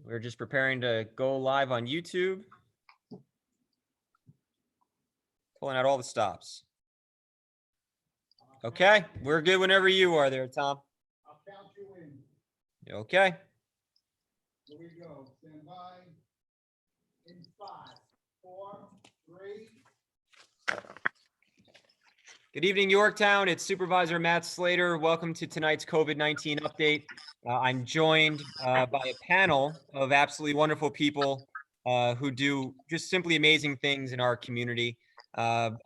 We're just preparing to go live on YouTube. Pulling out all the stops. Okay, we're good whenever you are there, Tom. I'll count you in. Okay. Here we go. Stand by. In 5, 4, 3. Good evening, Yorktown. It's Supervisor Matt Slater. Welcome to tonight's COVID-19 update. I'm joined by a panel of absolutely wonderful people who do just simply amazing things in our community.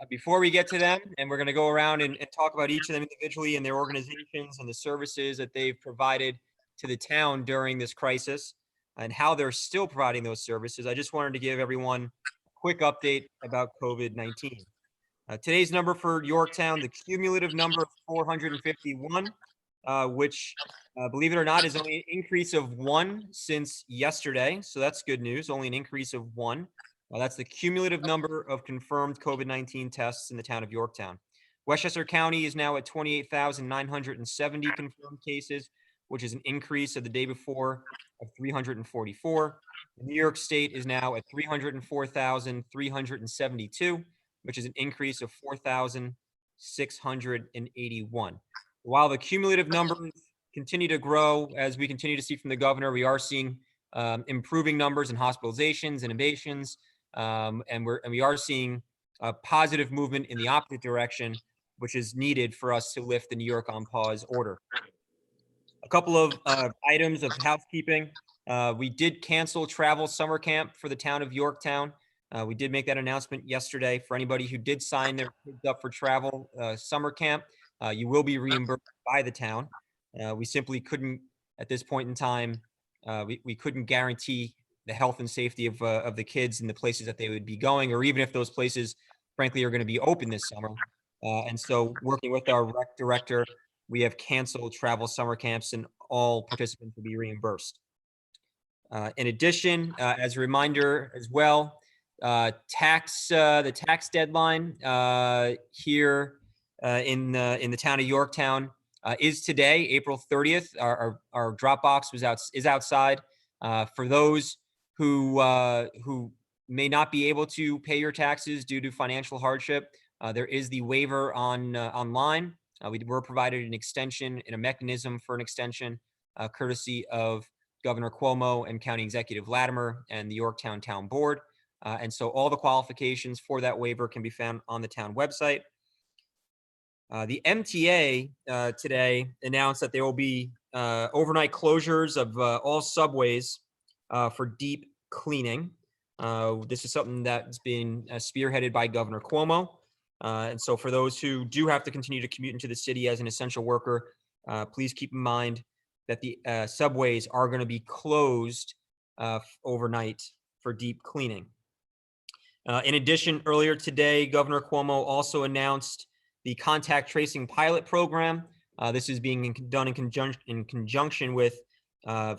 Before we get to them, and we're going to go around and talk about each of them individually and their organizations and the services that they've provided to the town during this crisis and how they're still providing those services, I just wanted to give everyone a quick update about COVID-19. Today's number for Yorktown, the cumulative number of 451, which, believe it or not, is only an increase of 1 since yesterday. So that's good news, only an increase of 1. That's the cumulative number of confirmed COVID-19 tests in the town of Yorktown. Westchester County is now at 28,970 confirmed cases, which is an increase of the day before of 344. New York State is now at 304,372. which is an increase of 4,681. While the cumulative numbers continue to grow, as we continue to see from the governor, we are seeing improving numbers in hospitalizations and intubations, and we are seeing a positive movement in the opposite direction, which is needed for us to lift the New York on pause order. A couple of items of housekeeping. We did cancel travel summer camp for the town of Yorktown. We did make that announcement yesterday. For anybody who did sign their kids up for travel summer camp, you will be reimbursed by the town. We simply couldn't, at this point in time, we couldn't guarantee the health and safety of the kids and the places that they would be going, or even if those places, frankly, are going to be open this summer. And so working with our rec director, we have canceled travel summer camps and all participants will be reimbursed. In addition, as a reminder as well, the tax deadline here in the town of Yorktown is today, April 30th. Our drop box is outside. For those who may not be able to pay your taxes due to financial hardship, there is the waiver online. We were provided an extension and a mechanism for an extension, courtesy of Governor Cuomo and County Executive Latimer and the Yorktown Town Board. And so all the qualifications for that waiver can be found on the town website. The MTA today announced that there will be overnight closures of all subways for deep cleaning. This is something that's been spearheaded by Governor Cuomo. And so for those who do have to continue to commute into the city as an essential worker, please keep in mind that the subways are going to be closed overnight for deep cleaning. In addition, earlier today, Governor Cuomo also announced the contact tracing pilot program. This is being done in conjunction with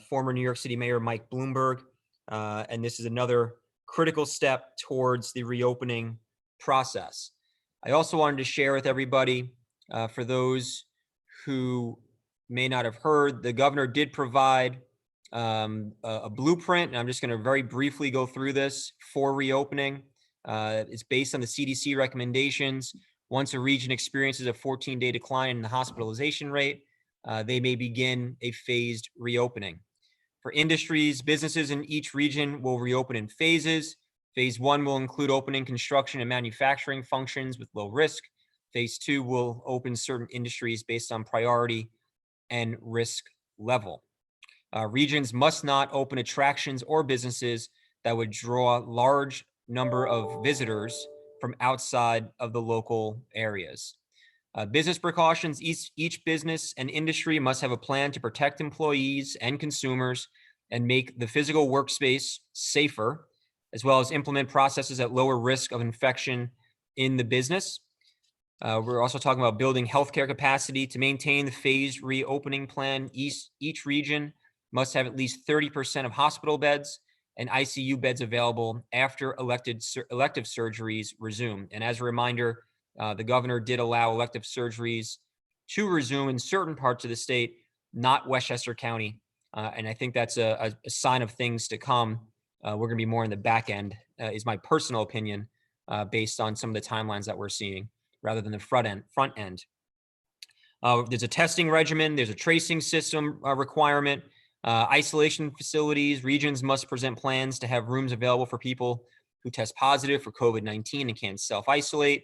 former New York City Mayor Mike Bloomberg. And this is another critical step towards the reopening process. I also wanted to share with everybody, for those who may not have heard, the governor did provide a blueprint, and I'm just going to very briefly go through this for reopening. It's based on the CDC recommendations. Once a region experiences a 14-day decline in the hospitalization rate, they may begin a phased reopening. For industries, businesses in each region will reopen in phases. Phase 1 will include opening construction and manufacturing functions with low risk. Phase 2 will open certain industries based on priority and risk level. Regions must not open attractions or businesses that would draw large number of visitors from outside of the local areas. Business precautions, each business and industry must have a plan to protect employees and consumers and make the physical workspace safer, as well as implement processes at lower risk of infection in the business. We're also talking about building healthcare capacity to maintain the phased reopening plan. Each region must have at least 30% of hospital beds and ICU beds available after elective surgeries resume. And as a reminder, the governor did allow elective surgeries to resume in certain parts of the state, not Westchester County, And I think that's a sign of things to come. We're going to be more in the back end, is my personal opinion, based on some of the timelines that we're seeing, rather than the front end. There's a testing regimen. There's a tracing system requirement. Isolation facilities, regions must present plans to have rooms available for people who test positive for COVID-19 and can't self-isolate.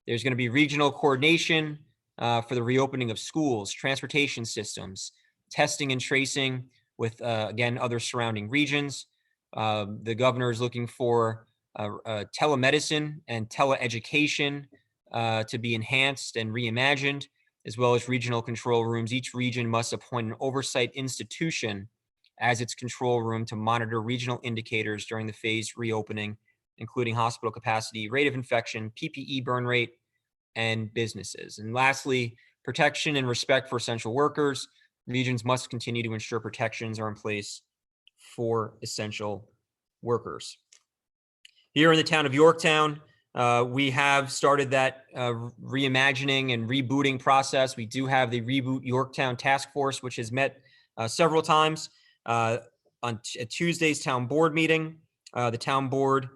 There's going to be regional coordination for the reopening of schools, transportation systems, testing and tracing with, again, other surrounding regions. The governor is looking for telemedicine and teleeducation to be enhanced and reimagined, as well as regional control rooms. Each region must appoint an oversight institution as its control room to monitor regional indicators during the phased reopening, including hospital capacity, rate of infection, PPE burn rate, and businesses. And lastly, protection and respect for essential workers. Regions must continue to ensure protections are in place for essential workers. Here in the town of Yorktown, we have started that reimagining and rebooting process. We do have the Reboot Yorktown Task Force, which has met several times. On Tuesday's town board meeting, the town board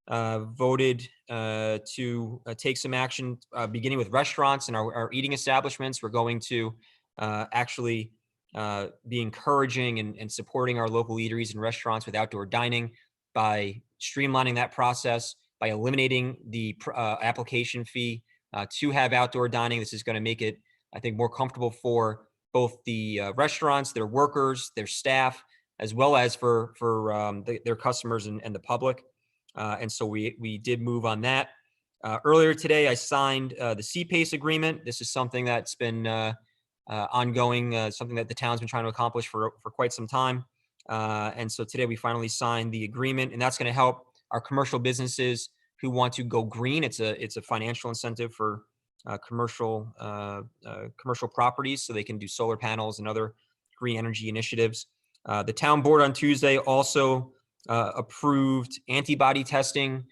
voted to take some action, beginning with restaurants and our eating establishments. We're going to actually be encouraging and supporting our local eateries and restaurants with outdoor dining by streamlining that process, by eliminating the application fee to have outdoor dining. This is going to make it, I think, more comfortable for both the restaurants, their workers, their staff, as well as for their customers and the public. And so we did move on that. Earlier today, I signed the Cps Agreement. This is something that's been ongoing, something that the town's been trying to accomplish for quite some time. And so today we finally signed the agreement, and that's going to help our commercial businesses who want to go green. It's a financial incentive for commercial properties, so they can do solar panels and other green energy initiatives. The town board on Tuesday also approved antibody testing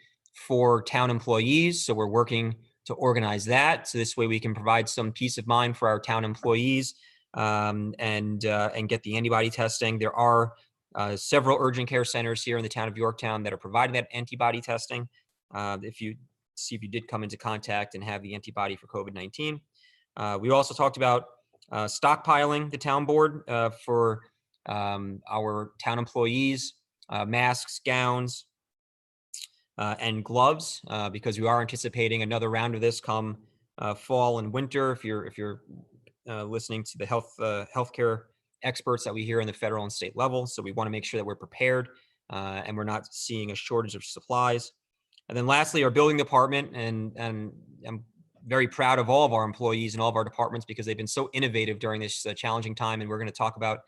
for town employees. So we're working to organize that, so this way we can provide some peace of mind for our town employees and get the antibody testing. There are several urgent care centers here in the town of Yorktown that are providing that antibody testing. If you did come into contact and have the antibody for COVID-19. We also talked about stockpiling the town board for our town employees, masks, gowns, and gloves, because we are anticipating another round of this come fall and winter. If you're listening to the healthcare experts that we hear in the federal and state level, so we want to make sure that we're prepared and we're not seeing a shortage of supplies. And then lastly, our building department, and I'm very proud of all of our employees and all of our departments because they've been so innovative during this challenging time. And we're going to talk about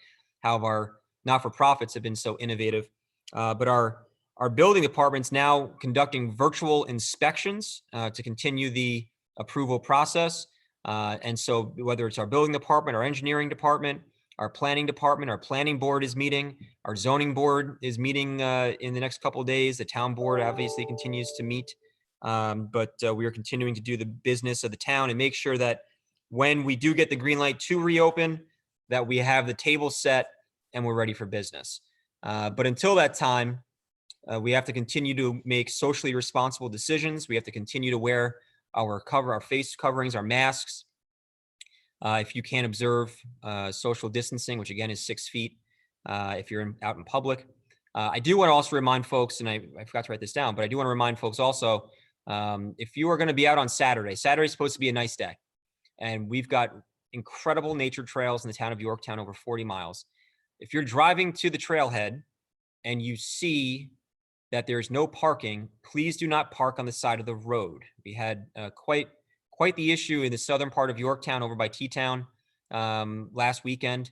how our not-for-profits have been so innovative. But our building department's now conducting virtual inspections to continue the approval process. And so whether it's our building department, our engineering department, our planning department, our planning board is meeting, our zoning board is meeting in the next couple of days. The town board obviously continues to meet, but we are continuing to do the business of the town and make sure that when we do get the green light to reopen, that we have the table set and we're ready for business. But until that time, we have to continue to make socially responsible decisions. We have to continue to wear our face coverings, our masks. If you can't observe social distancing, which again is 6 feet, if you're out in public. I do want to also remind folks, and I forgot to write this down, but I do want to remind folks also, if you are going to be out on Saturday, Saturday's supposed to be a nice day. And we've got incredible nature trails in the town of Yorktown, over 40 miles. If you're driving to the trailhead and you see that there's no parking, please do not park on the side of the road. We had quite the issue in the southern part of Yorktown over by T-Town last weekend,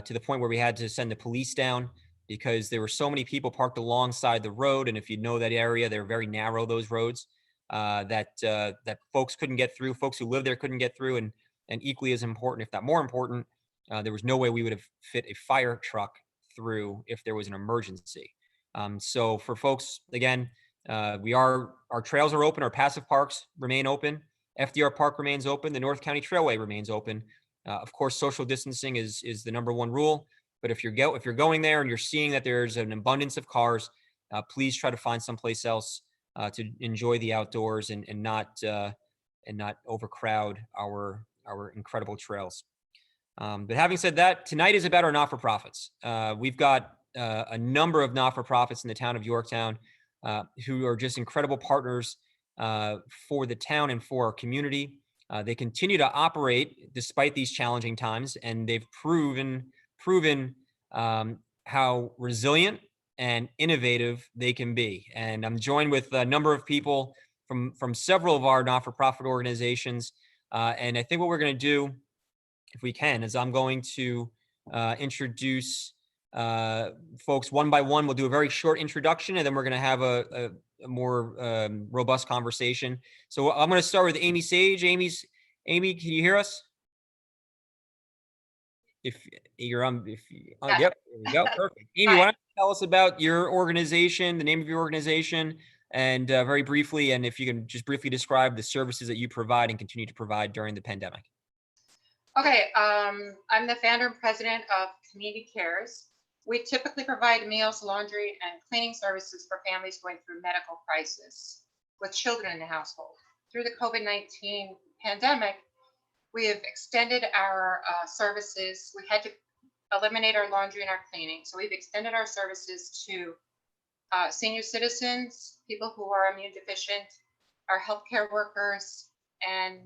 to the point where we had to send the police down because there were so many people parked alongside the road. And if you know that area, they're very narrow, those roads, that folks couldn't get through. Folks who live there couldn't get through. And equally as important, if not more important, there was no way we would have fit a fire truck through if there was an emergency. So for folks, again, our trails are open, our passive parks remain open. FDR Park remains open. The North County Trailway remains open. Of course, social distancing is the number one rule, But if you're going there and you're seeing that there's an abundance of cars, please try to find someplace else to enjoy the outdoors and not overcrowd our incredible trails. But having said that, tonight is about our not-for-profits. We've got a number of not-for-profits in the town of Yorktown who are just incredible partners for the town and for our community. They continue to operate despite these challenging times, and they've proven how resilient and innovative they can be. And I'm joined with a number of people from several of our not-for-profit organizations. And I think what we're going to do, if we can, is I'm going to introduce folks one by one. We'll do a very short introduction, and then we're going to have a more robust conversation. So I'm going to start with Amy Sage. Amy, can you hear us? If you're on, yep, there we go, perfect. Amy, why don't you tell us about your organization, the name of your organization, and very briefly, and if you can just briefly describe the services that you provide and continue to provide during the pandemic. Okay, I'm the founder and president of Community Cares. We typically provide meals, laundry, and cleaning services for families going through medical crisis with children in the household. Through the COVID-19 pandemic, we have extended our services. We had to eliminate our laundry and our cleaning. So we've extended our services to senior citizens, people who are immune deficient, our healthcare workers, and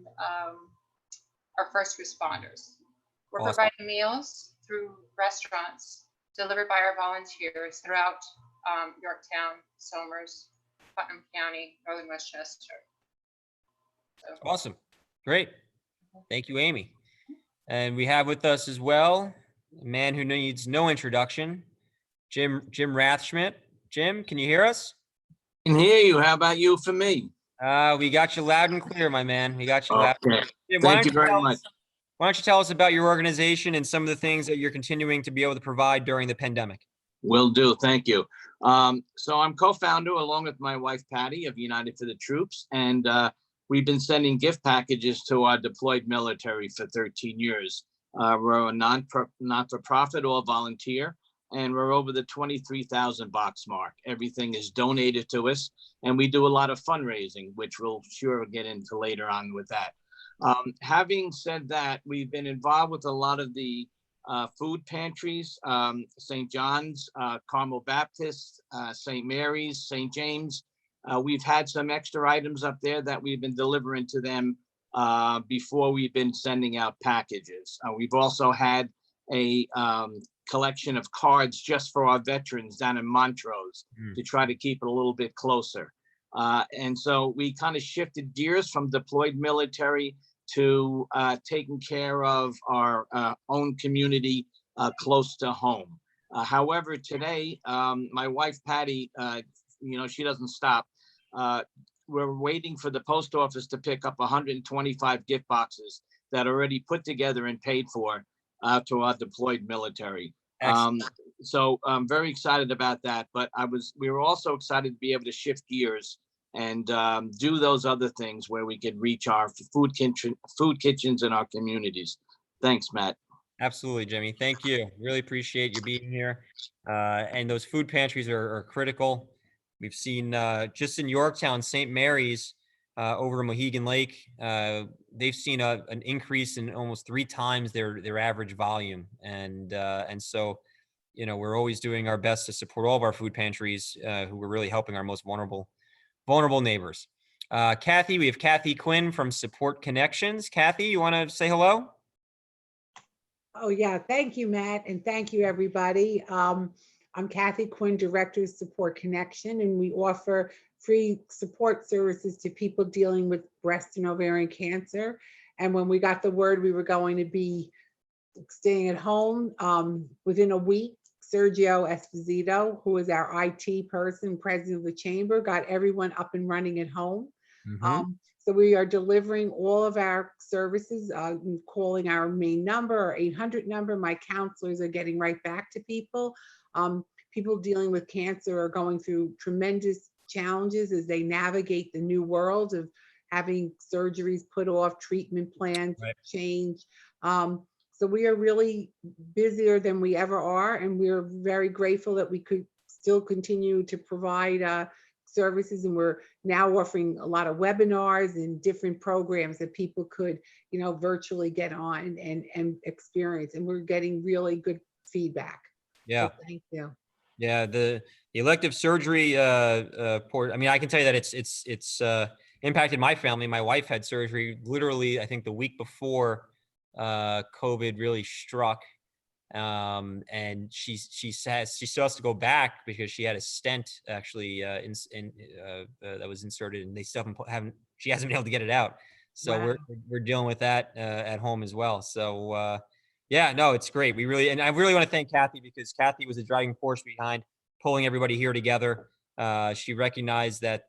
our first responders. We're Awesome. providing meals through restaurants delivered by our volunteers throughout Yorktown, Somers, Putnam County, Northern Westchester. So. Awesome. Great. Thank you, Amy. And we have with us as well a man who needs no introduction, Jim Rathschmidt. Jim, can you hear us? I can hear you. How about you for me? We got you loud and clear, my man. We got you loud. Okay. Jim, Thank you very much. Why don't you tell us about your organization and some of the things that you're continuing to be able to provide during the pandemic? Will do. Thank you. So I'm co-founder along with my wife, Patty, of United for the Troops. And we've been sending gift packages to our deployed military for 13 years. We're a not-for-profit or volunteer, and we're over the 23,000 box mark. Everything is donated to us, and we do a lot of fundraising, which we'll sure get into later on with that. Having said that, we've been involved with a lot of the food pantries, St. John's, Carmel Baptist, St. Mary's, St. James. We've had some extra items up there that we've been delivering to them before we've been sending out packages. We've also had a collection of cards just for our veterans down in Montrose to try to keep it a little bit closer. And so we kind of shifted gears from deployed military to taking care of our own community close to home. However, today, my wife, Patty, she doesn't stop. We're waiting for the post office to pick up 125 gift boxes that are already put together and paid for to our deployed military. So I'm very excited about that, but we were also excited to be able to shift gears and do those other things where we could reach our food kitchens in our communities. Thanks, Matt. Absolutely, Jimmy. Thank you. Really appreciate you being here. And those food pantries are critical. We've seen just in Yorktown, St. Mary's over in Mohegan Lake, they've seen an increase in almost 3 times their average volume. And so, we're always doing our best to support all of our food pantries who are really helping our most vulnerable neighbors. Kathy, we have Kathy Quinn from Support Connections. Kathy, you want to say hello? Oh, yeah. Thank you, Matt. And thank you, everybody. I'm Kathy Quinn, Director of Support Connection, and we offer free support services to people dealing with breast and ovarian cancer. And when we got the word we were going to be staying at home, within a week, Sergio Esposito, who is our IT person, president of the chamber, got everyone up and running at home. So we are delivering all of our services, calling our main number, our 800 number. My counselors are getting right back to people. People dealing with cancer are going through tremendous challenges as they navigate the new world of having surgeries put off, treatment plans change. So we are really busier than we ever are, and we're very grateful that we could still continue to provide services. And we're now offering a lot of webinars and different programs that people could, virtually get on and experience. And we're getting really good feedback. Yeah. So thank you. Yeah, the elective surgery port. I mean, I can tell you that it's impacted my family. My wife had surgery literally, I think, the week before COVID really struck, and she still has to go back because she had a stent actually that was inserted, and they still haven't she hasn't been able to get it out. So Wow. we're dealing with that at home as well. So. Yeah, no, it's great. And I really want to thank Kathy, because Kathy was the driving force behind pulling everybody here together. She recognized that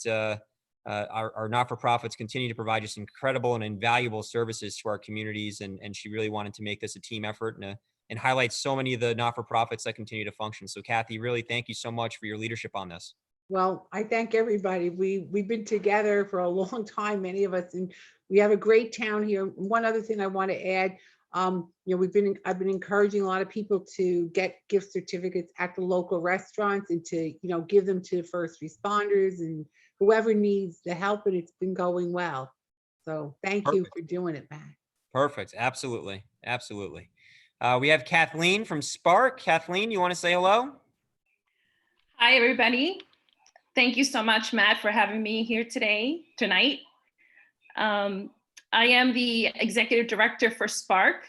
our not-for-profits continue to provide just incredible and invaluable services to our communities, and she really wanted to make this a team effort and highlight so many of the not-for-profits that continue to function. So Kathy, really thank you so much for your leadership on this. Well, I thank everybody. We've been together for a long time, many of us, and we have a great town here. One other thing I want to add, I've been encouraging a lot of people to get gift certificates at the local restaurants and to, give them to first responders and whoever needs the help, and it's been going well. So thank you for doing it, Matt. Perfect. Absolutely. Absolutely. We have Kathleen from Spark. Kathleen, you want to say hello? Hi, everybody. Thank you so much, Matt, for having me here tonight. I am the executive director for Spark,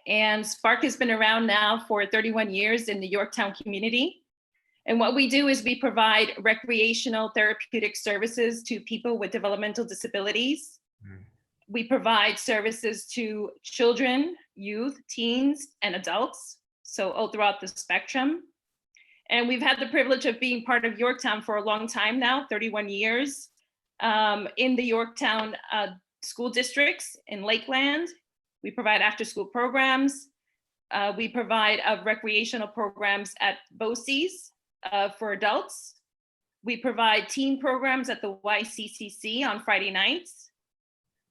and Spark has been around now for 31 years in the Yorktown community. And what we do is we provide recreational therapeutic services to people with developmental disabilities. We provide services to children, youth, teens, and adults, so all throughout the spectrum. And we've had the privilege of being part of Yorktown for a long time now, 31 years, in the Yorktown school districts in Lakeland. We provide after-school programs. We provide recreational programs at BOCES for adults. We provide teen programs at the YCCC on Friday nights.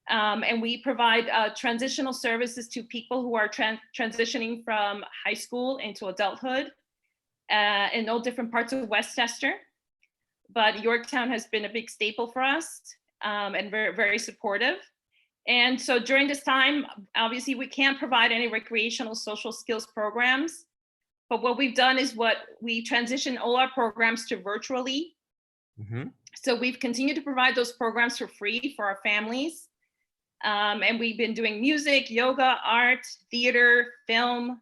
And we provide transitional services to people who are transitioning from high school into adulthood in all different parts of Westchester. But Yorktown has been a big staple for us and very, very supportive. And so during this time, obviously we can't provide any recreational social skills programs, but what we've done is we transition all our programs to virtually. So we've continued to provide those programs for free for our families. And we've been doing music, yoga, art, theater, film,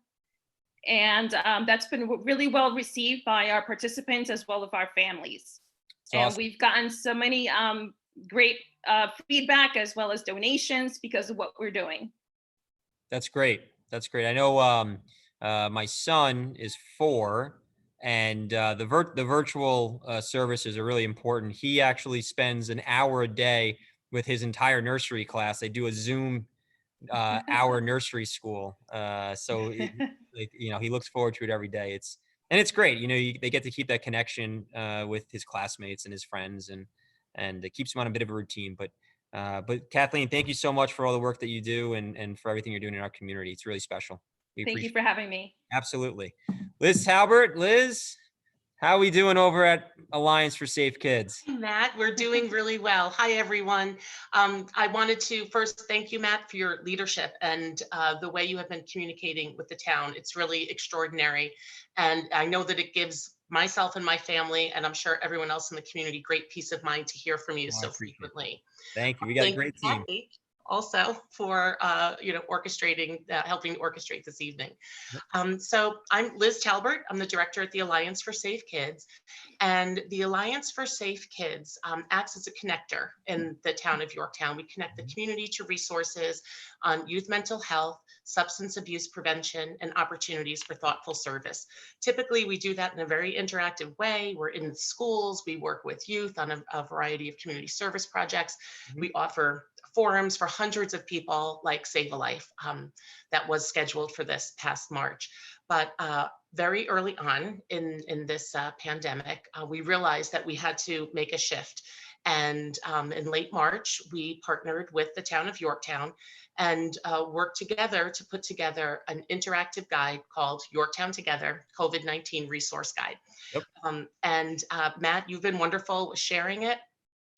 and that's been really well received by our participants as well as our families. Awesome. And we've gotten so many great feedback as well as donations because of what we're doing. That's great. That's great. I know my son is 4, and the virtual services are really important. He actually spends an hour a day with his entire nursery class. They do a Zoom hour nursery school. So he looks forward to it every day. It's great. They get to keep that connection with his classmates and his friends, and it keeps him on a bit of a routine. But Kathleen, thank you so much for all the work that you do and for everything you're doing in our community. It's really special. Thank you for having me. Absolutely. Liz Talbert. Liz, how are we doing over at Alliance for Safe Kids? Hey, Matt, we're doing really well. Hi, everyone. I wanted to first thank you, Matt, for your leadership and the way you have been communicating with the town. It's really extraordinary. And I know that it gives myself and my family, and I'm sure everyone else in the community, great peace of mind to hear from you so frequently. Thank you. We got a great team. Also for orchestrating, helping to orchestrate this evening. So I'm Liz Talbert. I'm the director at the Alliance for Safe Kids, and the Alliance for Safe Kids acts as a connector in the town of Yorktown. We connect the community to resources on youth mental health, substance abuse prevention, and opportunities for thoughtful service. Typically, we do that in a very interactive way. We're in schools, we work with youth on a variety of community service projects. We offer forums for hundreds of people, like Save a Life, that was scheduled for this past March. But very early on in this pandemic, we realized that we had to make a shift. And in late March, we partnered with the town of Yorktown and worked together to put together an interactive guide called Yorktown Together COVID-19 Resource Guide. Yep. Matt, you've been wonderful with sharing it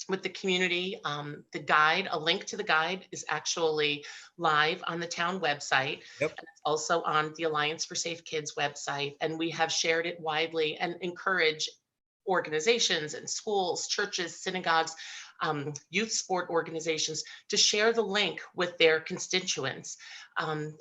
with the community. The guide, a link to the guide is actually live on the town website. Yep. And it's also on the Alliance for Safe Kids website. And we have shared it widely and encourage organizations and schools, churches, synagogues, youth sport organizations to share the link with their constituents.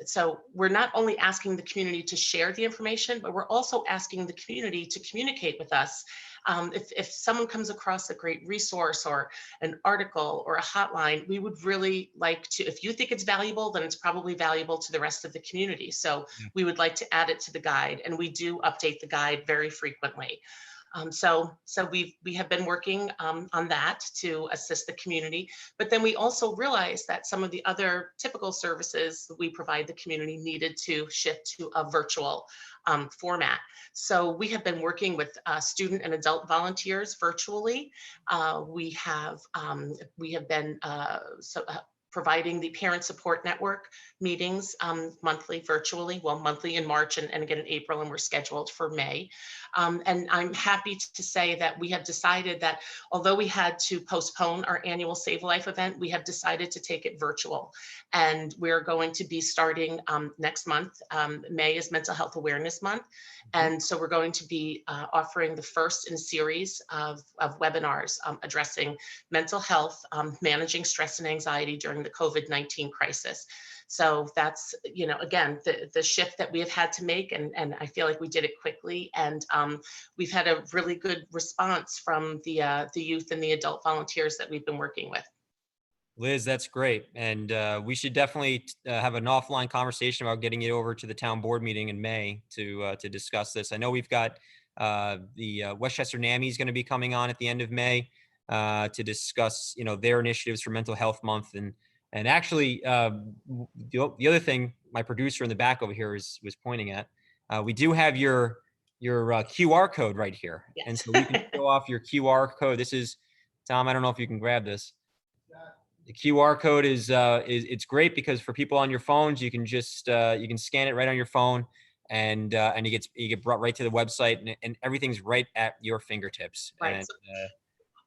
So we're not only asking the community to share the information, but we're also asking the community to communicate with us. If someone comes across a great resource or an article or a hotline, we would really like to, if you think it's valuable, then it's probably valuable to the rest of the community. So we would like to add it to the guide, and we do update the guide very frequently. So we have been working on that to assist the community, but then we also realized that some of the other typical services that we provide the community needed to shift to a virtual format. So we have been working with student and adult volunteers virtually. We have been providing the Parent Support Network meetings monthly virtually, well, monthly in March and again in April, and we're scheduled for May. And I'm happy to say that we have decided that although we had to postpone our annual Save a Life event, we have decided to take it virtual. And we're going to be starting next month. May is Mental Health Awareness Month. And so we're going to be offering the first in a series of webinars addressing mental health, managing stress and anxiety during the COVID-19 crisis. So that's, you know, again, the shift that we have had to make, and I feel like we did it quickly, and we've had a really good response from the youth and the adult volunteers that we've been working with. Liz, that's great. And we should definitely have an offline conversation about getting it over to the town board meeting in May to discuss this. I know we've got the Westchester NAMI is going to be coming on at the end of May to discuss, you know, their initiatives for Mental Health Month. And actually, the other thing my producer in the back over here was pointing at, we do have your QR code right here. Yes. And so we can show off your QR code. This is, Tom, I don't know if you can grab this. The QR code is it's great because for people on your phones, you can just you can scan it right on your phone, and you get brought right to the website, and everything's right at your fingertips. Right. And,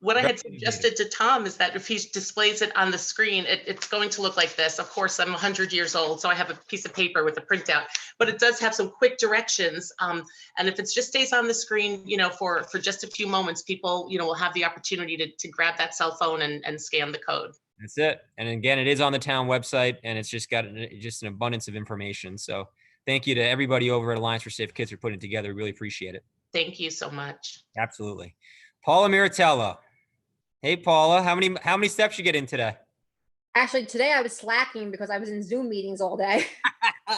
what I had very suggested to Tom is that if he displays it on the screen, it's going to look like this. Of course, I'm 100 years old, so I have a piece of paper with a printout, but it does have some quick directions. And if it just stays on the screen, you know, for just a few moments, people, you know, will have the opportunity to grab that cell phone and scan the code. That's it. And again, it is on the town website, and it's just got just an abundance of information. So thank you to everybody over at Alliance for Safe Kids for putting it together. We really appreciate it. Thank you so much. Absolutely. Paula Miratello. Hey, Paula, how many steps you get in today? Actually, today I was slacking because I was in Zoom meetings all day.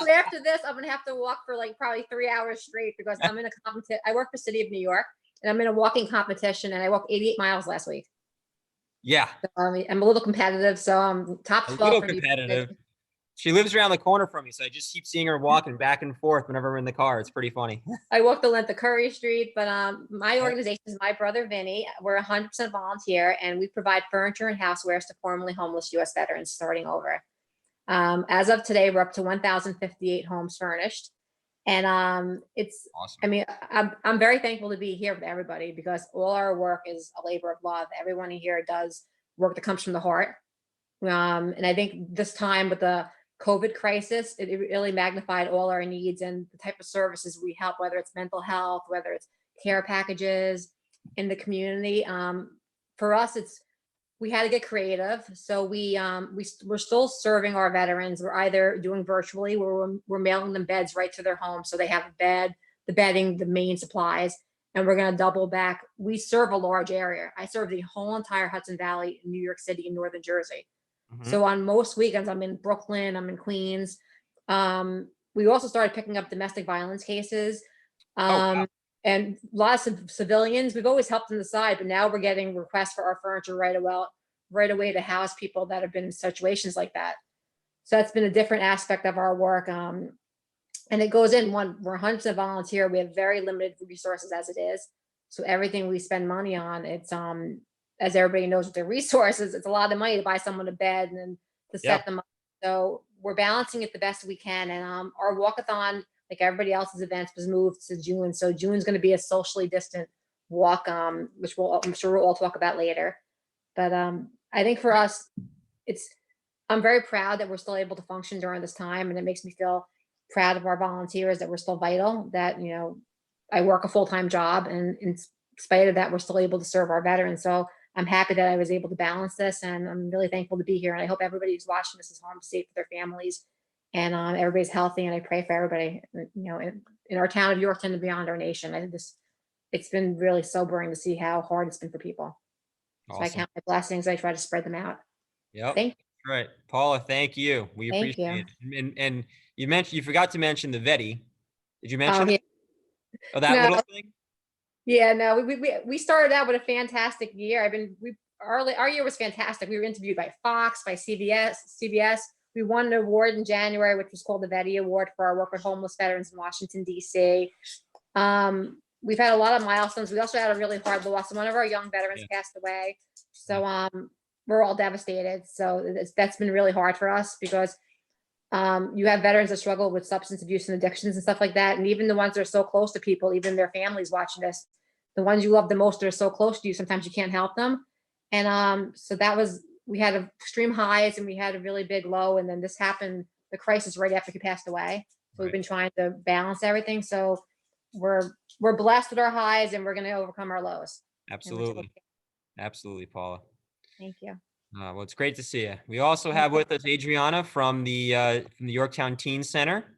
So after this, I'm gonna have to walk for like probably 3 hours straight because I'm in a competition. I work for City of New York, and I'm in a walking competition, and I walked 88 miles last week. Yeah. So, I'm a little competitive, so I'm top 12. A little for New York competitive. City. She lives around the corner from me, so I just keep seeing her walking back and forth whenever we're in the car. It's pretty funny. I walked the length of Curry Street, but my organization is My Brother Vinny. We're 100% volunteer, and we provide furniture and housewares to formerly homeless U.S. veterans starting over. As of today, we're up to 1,058 homes furnished. And it's Awesome. I mean, I'm very thankful to be here with everybody because all our work is a labor of love. Everyone here does work that comes from the heart. And I think this time with the COVID crisis, it really magnified all our needs and the type of services we help, whether it's mental health, whether it's care packages in the community. For us, we had to get creative. So we're still serving our veterans. We're either doing virtually where we're mailing them beds right to their home. So they have a bed, the bedding, the main supplies, and we're going to double back. We serve a large area. I serve the whole entire Hudson Valley in New York City and Northern Jersey. Mm-hmm. So on most weekends, I'm in Brooklyn, I'm in Queens. We also started picking up domestic violence cases. Wow. And lots of civilians. We've always helped on the side, but now we're getting requests for our furniture right away to house people that have been in situations like that. So that's been a different aspect of our work. And it goes in we're 100% volunteer. We have very limited resources as it is. So everything we spend money on, as everybody knows with their resources, it's a lot of money to buy someone a bed and then to Yeah. set them up. So we're balancing it the best we can. And our walkathon, like everybody else's events, was moved to June. So June's going to be a socially distant walk, which I'm sure we'll all talk about later. But I think for us, I'm very proud that we're still able to function during this time. And it makes me feel proud of our volunteers that we're still vital, that, you know, I work a full-time job, and in spite of that, we're still able to serve our veterans. So I'm happy that I was able to balance this, and I'm really thankful to be here. And I hope everybody who's watching this is home safe with their families, and everybody's healthy. And I pray for everybody, you know, in our town of Yorktown and beyond our nation. I think it's been really sobering to see how hard it's been for people. So I Awesome. count my blessings. I try to spread them out. Yep. Thank you. Right. Paula, thank you. We Thank appreciate it. And you forgot to mention the VETI. Did you mention Oh, yeah. it? Oh, that No. little thing? Yeah, no, we started out with a fantastic year. Our year was fantastic. We were interviewed by Fox, by CBS. We won an award in January, which was called the VETI Award for our work with homeless veterans in Washington, D.C. We've had a lot of milestones. We also had a really hard loss. One of our young veterans passed away. So we're all devastated. So that's been really hard for us, because you have veterans that struggle with substance abuse and addictions and stuff like that. And even the ones that are so close to people, even their families watching this, the ones you love the most that are so close to you, sometimes you can't help them. And so we had extreme highs and we had a really big low. And then this happened, the crisis right after he passed away. So we've been trying to balance everything. So we're blessed with our highs, and we're going to overcome our lows. Absolutely. Absolutely, Paula. Thank you. Well, it's great to see you. We also have with us Adriana from the Yorktown Teen Center.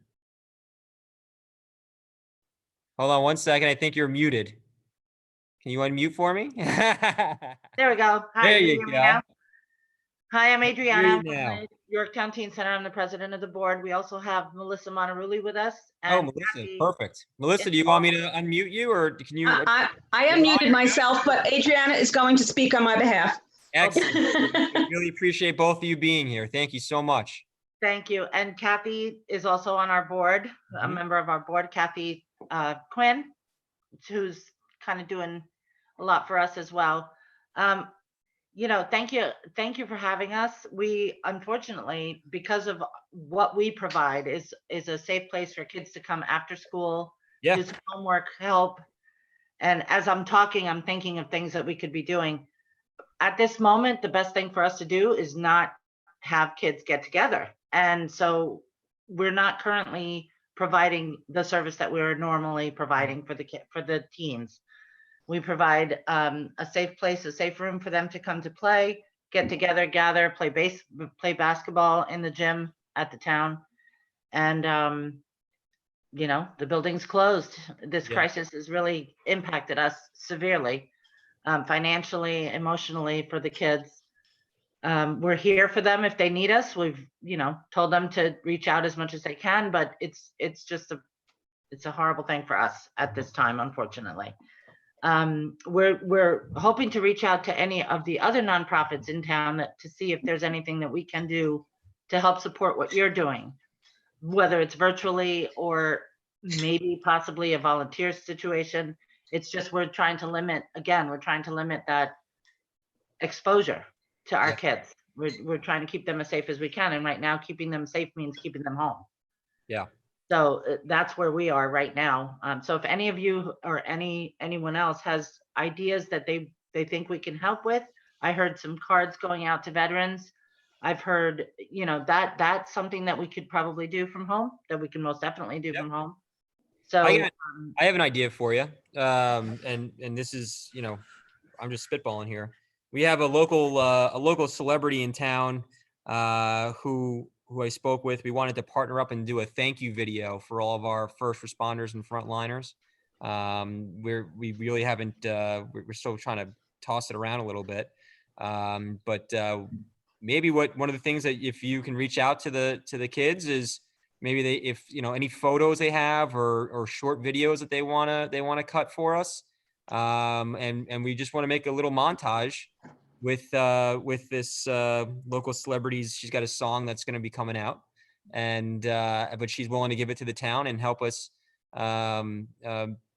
Hold on one second. I think you're muted. Can you unmute for me? There we go. Hi, There can you hear me go. now? Hi, I'm Adriana. I'm you from now. the Yorktown Teen Center. I'm the president of the board. We also have Melissa Monterulli with us. Oh, and Melissa, Kathy Perfect. Melissa, do you want me to unmute you, or can you? I unmuted myself, but Adriana is going to speak on my behalf. Excellent. We really appreciate both of you being here. Thank you so much. Thank you. And Kathy is also on our board, a member of our board, Kathy Quinn, who's kind of doing a lot for us as well. You know, thank you for having us. We, unfortunately, because of what we provide, is a safe place for kids to come after school, do some homework, help. And as I'm talking, I'm thinking of things that we could be doing. At this moment, the best thing for us to do is not have kids get together. And so we're not currently providing the service that we're normally providing for the teens. We provide a safe place, a safe room for them to come to play, get together, gather, play basketball in the gym at the town. And you know, the building's closed. This crisis has really impacted us severely, financially, emotionally, for the kids. We're here for them if they need us. We've, you know, told them to reach out as much as they can, but it's just it's a horrible thing for us at this time, unfortunately. We're hoping to reach out to any of the other nonprofits in town to see if there's anything that we can do to help support what you're doing, whether it's virtually or maybe possibly a volunteer situation. It's just, we're trying to limit that exposure to our kids. We're trying to keep them as safe as we can. And right now, keeping them safe means keeping them home. Yeah. So that's where we are right now. So if any of you or anyone else has ideas that they think we can help with, I heard some cards going out to veterans. I've heard, you know, that's something that we could probably do from home, that we can most definitely do from home. So I have an idea for you. And this is, you know, I'm just spitballing here. We have a local celebrity in town who I spoke with. We wanted to partner up and do a thank you video for all of our first responders and frontliners. We really haven't, we're still trying to toss it around a little bit. But maybe one of the things that, if you can reach out to the kids, is maybe if, you know, any photos they have or short videos that they want to cut for us. And we just want to make a little montage with this local celebrities. She's got a song that's going to be coming out, and but she's willing to give it to the town and help us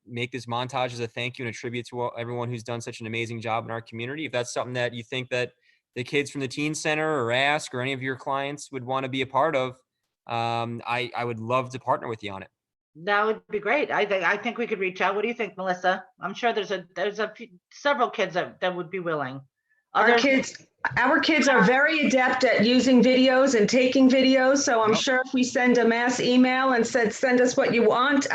make this montage as a thank you and a tribute to everyone who's done such an amazing job in our community. If that's something that you think that the kids from the Teen Center or Ask or any of your clients would want to be a part of, I would love to partner with you on it. That would be great. I think we could reach out. What do you think, Melissa? I'm sure there's several kids that would be willing. Our kids are very adept at using videos and taking videos. So I'm Yep. sure if we send a mass email and said, send us what you want,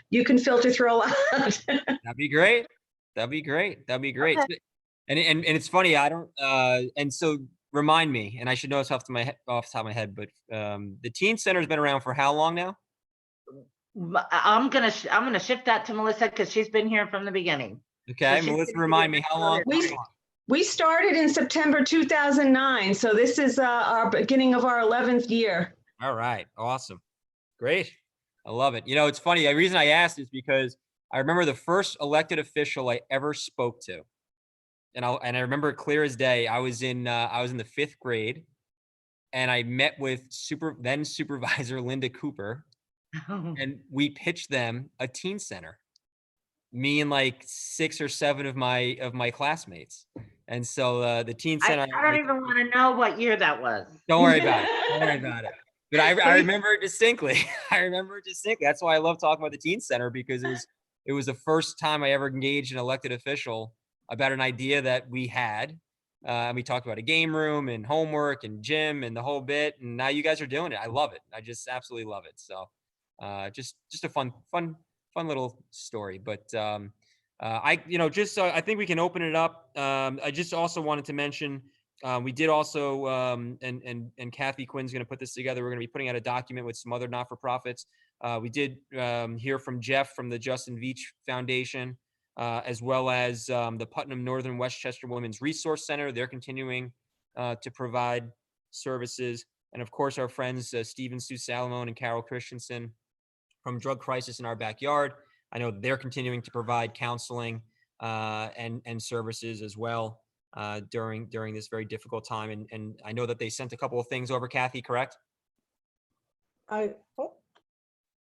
you can filter through a lot. That'd be great. That'd be great. That'd be great. Okay. And it's funny, I don't, and so remind me, and I should know this off the top of my head, but the Teen Center has been around for how long now? I'm gonna shift that to Melissa because she's been here from the beginning. Okay, she Melissa, can remind be me how long? We started in September 2009. So this is our beginning of our 11th year. All right, awesome, great, I love it. You know, it's funny. The reason I asked is because I remember the first elected official I ever spoke to, and I remember it clear as day. I was in the 5th grade, and I met with then supervisor Linda Cooper, and we pitched them a teen center. Me and like 6 or 7 of my classmates, and so the teen center. I don't even want to know what year that was. Don't worry about it. Don't worry about it. But I remember it distinctly. I remember it distinctly. That's why I love talking about the teen center, because it was the first time I ever engaged an elected official about an idea that we had. And we talked about a game room and homework and gym and the whole bit. And now you guys are doing it. I love it. I just absolutely love it. So just a fun little story. But I think we can open it up. I just also wanted to mention, we did also, and Kathy Quinn's going to put this together. We're going to be putting out a document with some other not-for-profits. We did hear from Jeff from the Justin Veach Foundation, as well as the Putnam Northern Westchester Women's Resource Center. They're continuing to provide services. And of course, our friends, Stephen Sue Salamone and Carol Christensen from Drug Crisis in Our Backyard. I know they're continuing to provide counseling and services as well during this very difficult time. And I know that they sent a couple of things over, Kathy, correct?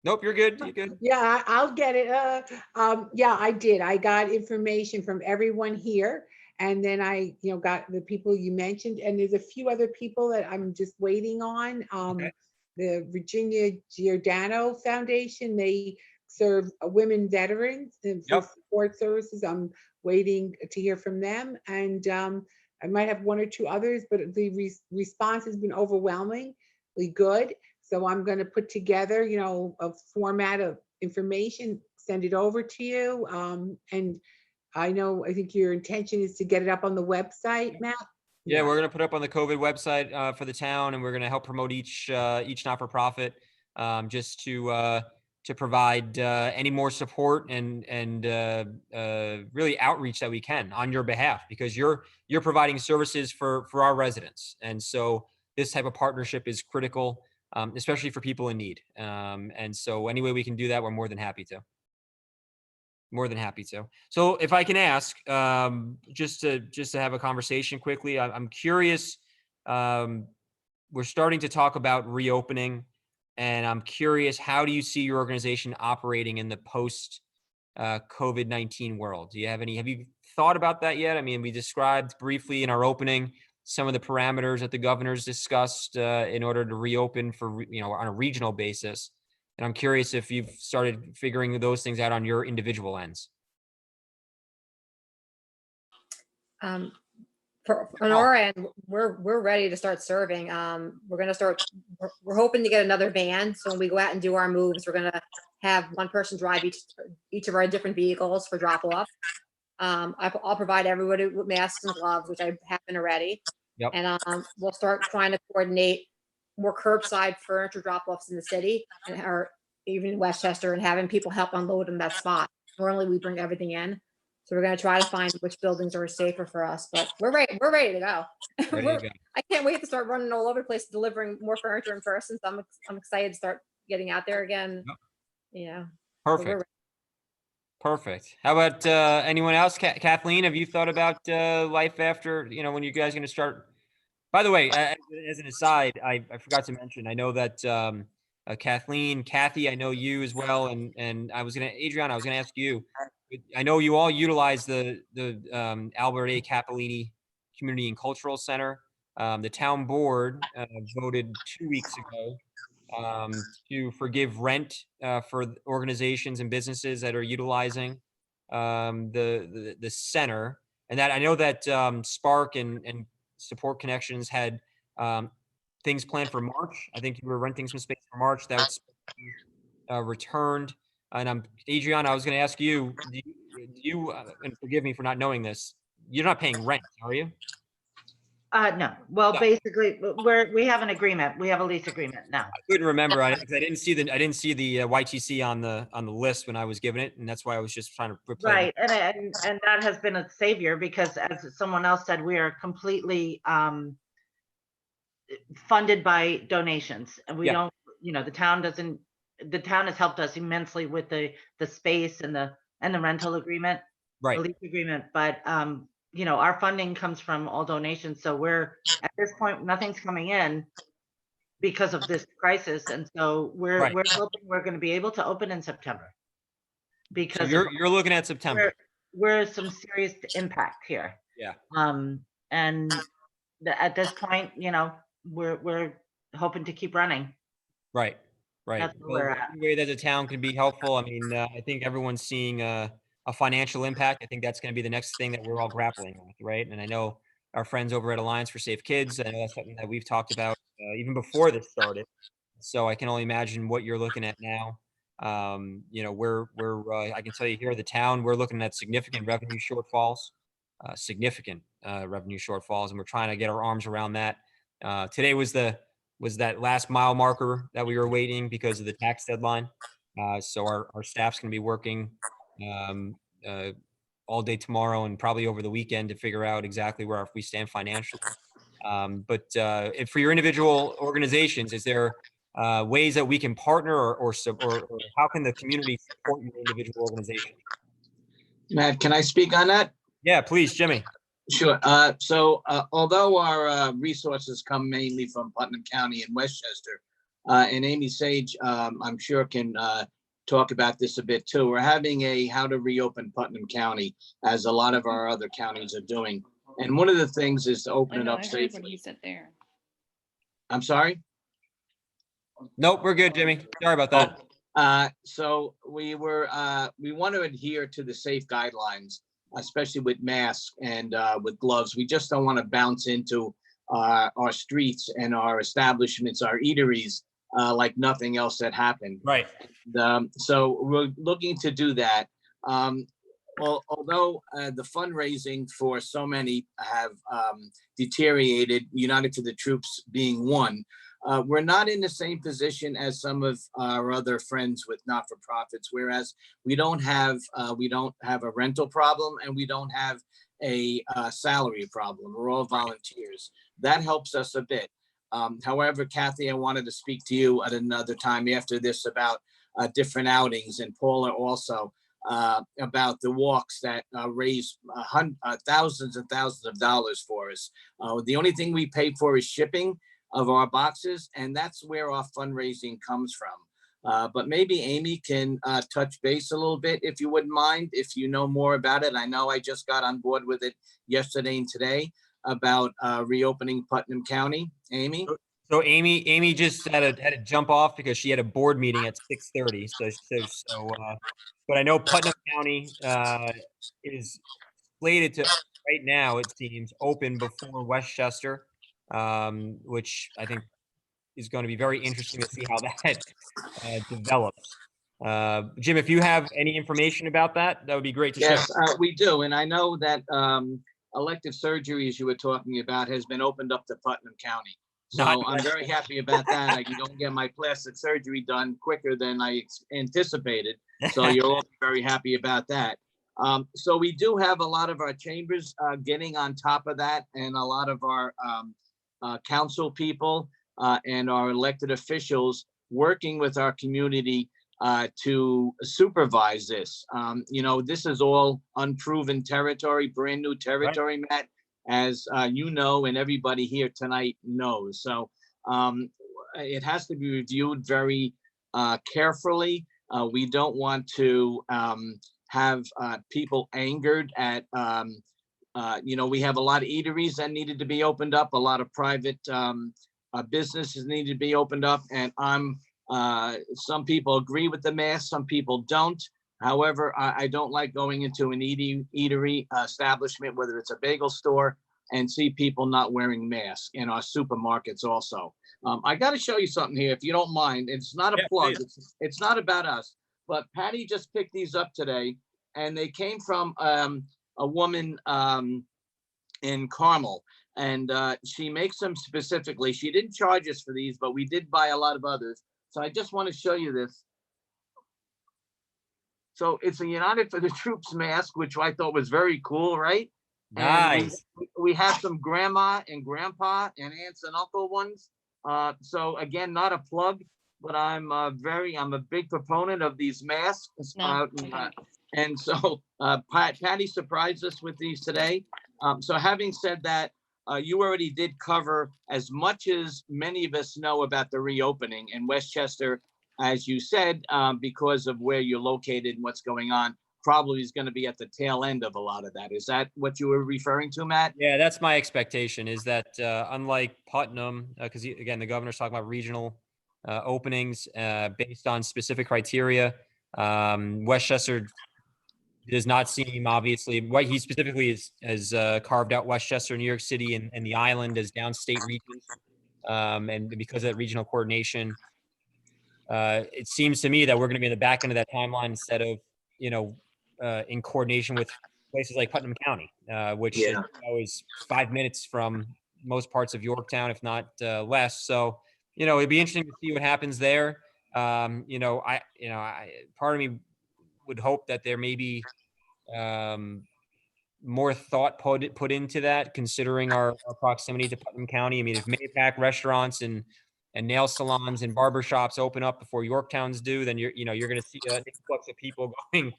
Nope, you're good. You're good. Yeah, I'll get it. Yeah, I did. I got information from everyone here. And then I, got the people you mentioned, and there's a few other people that I'm just waiting on. Okay. The Virginia Giordano Foundation, they serve women veterans and for support services. I'm waiting to hear from them. And I might have 1 or 2 others, but the response has been overwhelmingly good. So I'm going to put together, a format of information, send it over to you. And I think your intention is to get it up on the website, Matt. Yeah, we're going to put up on the COVID website for the town, and we're going to help promote each not-for-profit just to provide any more support and really outreach that we can on your behalf, because you're providing services for our residents, and so this type of partnership is critical, especially for people in need. And so any way we can do that, we're more than happy to. More than happy to. So if I can ask, just to have a conversation quickly, I'm curious. We're starting to talk about reopening, and I'm curious, how do you see your organization operating in the post COVID-19 world? Have you thought about that yet? I mean, we described briefly in our opening some of the parameters that the governor's discussed in order to reopen for, on a regional basis. And I'm curious if you've started figuring those things out on your individual ends. On our end, we're ready to start serving. We're hoping to get another van. So when we go out and do our moves, we're gonna have one person drive each of our different vehicles for drop off. I'll provide everybody with masks and gloves, which I have been already. Yep. And we'll start trying to coordinate more curbside furniture drop-offs in the city, or even in Westchester, and having people help unload in that spot. Normally we bring everything in. So we're going to try to find which buildings are safer for us, but we're ready to go. I can't wait to start running all over the place, delivering more furniture in person. So I'm excited to start getting out there again. Yep. Yeah. Perfect. Perfect. How about anyone else? Kathleen, have you thought about life after, when you guys are going to start? By the way, as an aside, I forgot to mention, I know that Kathleen, Kathy, I know you as well, and Adriana, I was gonna ask you. I know you all utilize the Albert A. Capellini Community and Cultural Center. The town board voted 2 weeks ago to forgive rent for organizations and businesses that are utilizing the center. And that I know that Spark and Support Connections had things planned for March. I think you were renting some space for March. That was returned. And Adriana, I was going to ask you, and forgive me for not knowing this, you're not paying rent, are you? No, well, No. basically, we have an agreement. We have a lease agreement now. I couldn't remember. I didn't see the YTC on the list when I was given it, and that's why I was just trying to replay. Right, and that has been a savior because, as someone else said, we are completely funded by donations, and we don't. The town doesn't. The town has helped us immensely with the space and the rental agreement, right? The lease agreement, but our funding comes from all donations. So we're at this point, nothing's coming in because of this crisis, and so we're hoping we're going to be able to open in September. Because so you're looking at September. We're some serious impact here. Yeah. And at this point, we're hoping to keep running. Right. That's where we're at. Any way that the town can be helpful. I mean, I think everyone's seeing a financial impact. I think that's going to be the next thing that we're all grappling with, right? And I know our friends over at Alliance for Safe Kids, I know that's something that we've talked about even before this started. So I can only imagine what you're looking at now. We're I can tell you here at the town, we're looking at significant revenue shortfalls, and we're trying to get our arms around that. Today was that last mile marker that we were waiting because of the tax deadline. So our staff's going to be working all day tomorrow and probably over the weekend to figure out exactly where we stand financially. But for your individual organizations, is there ways that we can partner or how can the community support your individual organization? Matt, can I speak on that? Yeah, please, Jimmy. Sure. Although our resources come mainly from Putnam County and Westchester, and Amy Sage, I'm sure can talk about this a bit too. We're having a how to reopen Putnam County, as a lot of our other counties are doing. And one of the things is to open it up safely. What he said there. I'm sorry? Nope, we're good, Jimmy. Sorry about that. So we want to adhere to the safe guidelines, especially with masks and with gloves. We just don't want to bounce into our streets and our establishments, our eateries, like nothing else that happened. Right. So we're looking to do that. Although the fundraising for so many have deteriorated, United for the Troops being one, we're not in the same position as some of our other friends with not-for-profits, whereas we don't have a rental problem and we don't have a salary problem. We're all volunteers. That helps us a bit. However, Kathy, I wanted to speak to you at another time after this about different outings, and Paula also about the walks that raise thousands and thousands of dollars for us. The only thing we pay for is shipping of our boxes, and that's where our fundraising comes from. But maybe Amy can touch base a little bit, if you wouldn't mind, if you know more about it. I know I just got on board with it yesterday and today about reopening Putnam County. Amy? So Amy just had to jump off because she had a board meeting at 6:30. But I know Putnam County is slated to right now, it seems, open before Westchester, which I think is going to be very interesting to see how that develops. Jim, if you have any information about that, that would be great to share. Yes, we do. And I know that elective surgeries you were talking about has been opened up to Putnam County. So I'm very happy about that. I can go and get my plastic surgery done quicker than I anticipated. So you'll all be very happy about that. So we do have a lot of our chambers getting on top of that, and a lot of our council people and our elected officials working with our community to supervise this. This is all unproven territory, brand new territory, Matt, as you know, and everybody here tonight knows. So it has to be reviewed very carefully. We don't want to have people angered at, we have a lot of eateries that needed to be opened up, a lot of private businesses needed to be opened up, and some people agree with the mask, some people don't. However, I don't like going into an eatery establishment, whether it's a bagel store, and see people not wearing masks in our supermarkets also. I got to show you something here, if you don't mind. It's not a plug. It's not about us, but Patty just picked these up today, and they came from a woman in Carmel, and she makes them specifically. She didn't charge us for these, but we did buy a lot of others. So I just want to show you this. So it's a United for the Troops mask, which I thought was very cool, right? Nice. And we have some grandma and grandpa and aunts and uncle ones. So again, not a plug, but I'm a big proponent of these masks. And so Patty surprised us with these today. So having said that, you already did cover as much as many of us know about the reopening in Westchester, as you said, because of where you're located and what's going on, probably is going to be at the tail end of a lot of that. Is that what you were referring to, Matt? Yeah, that's my expectation, is that unlike Putnam, because again, the governor's talking about regional openings based on specific criteria. Westchester does not seem, obviously, what he specifically has carved out Westchester, New York City, and the island as downstate regions. And because of that regional coordination, it seems to me that we're going to be in the back end of that timeline instead of, in coordination with places like Putnam County, which is 5 minutes from most parts of Yorktown, if not less. So, it'd be interesting to see what happens there. Part of me would hope that there may be more thought put into that, considering our proximity to Putnam County. I mean, if Mayapack restaurants and nail salons and barbershops open up before Yorktown's do, then you're going to see an influx of people going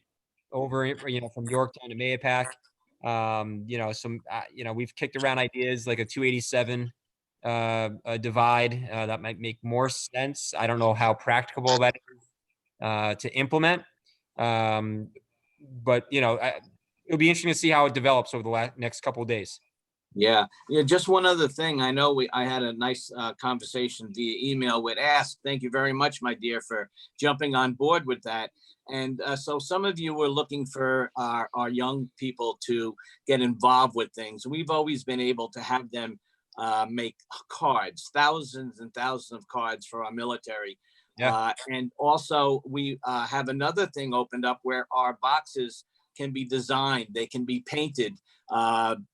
over, from Yorktown to Mayapack. We've kicked around ideas like a 287 divide that might make more sense. I don't know how practicable that is to implement. But it'll be interesting to see how it develops over the next couple of days. Yeah. Just one other thing. I know I had a nice conversation via email with Ask. Thank you very much, my dear, for jumping on board with that. And so some of you were looking for our young people to get involved with things. We've always been able to have them make cards, thousands and thousands of cards for our military. Yeah. And also we have another thing opened up where our boxes can be designed, they can be painted.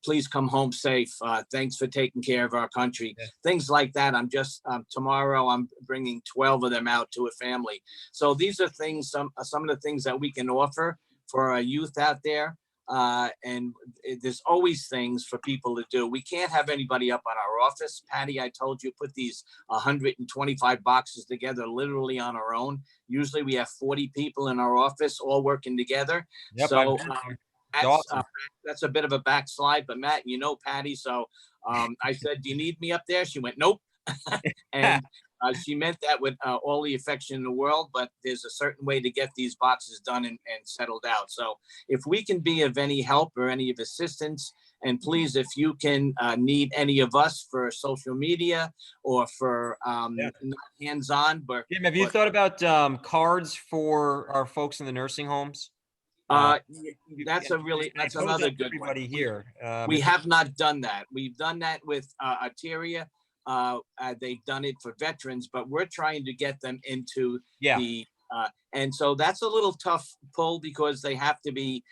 Please come home safe. Thanks for taking care of our country. Yeah. Things like that. Tomorrow I'm bringing 12 of them out to a family. So these are things, some of the things that we can offer for our youth out there. And there's always things for people to do. We can't have anybody up on our office. Patty, I told you, put these 125 boxes together literally on our own. Usually we have 40 people in our office all working together. Yep, so that's a bit of a backslide, but Matt, Patty. So I said, do you need me up there? She went, nope. And she meant that with all the affection in the world, but there's a certain way to get these boxes done and settled out. So if we can be of any help or any of assistance, and please, if you can need any of us for social media or for not hands-on, but Jim, have you thought about cards for our folks in the nursing homes? That's another good everybody one. Here. We have not done that. We've done that with Arteria. They've done it for veterans, but we're trying to get them into the and so that's a little tough pull because they have to be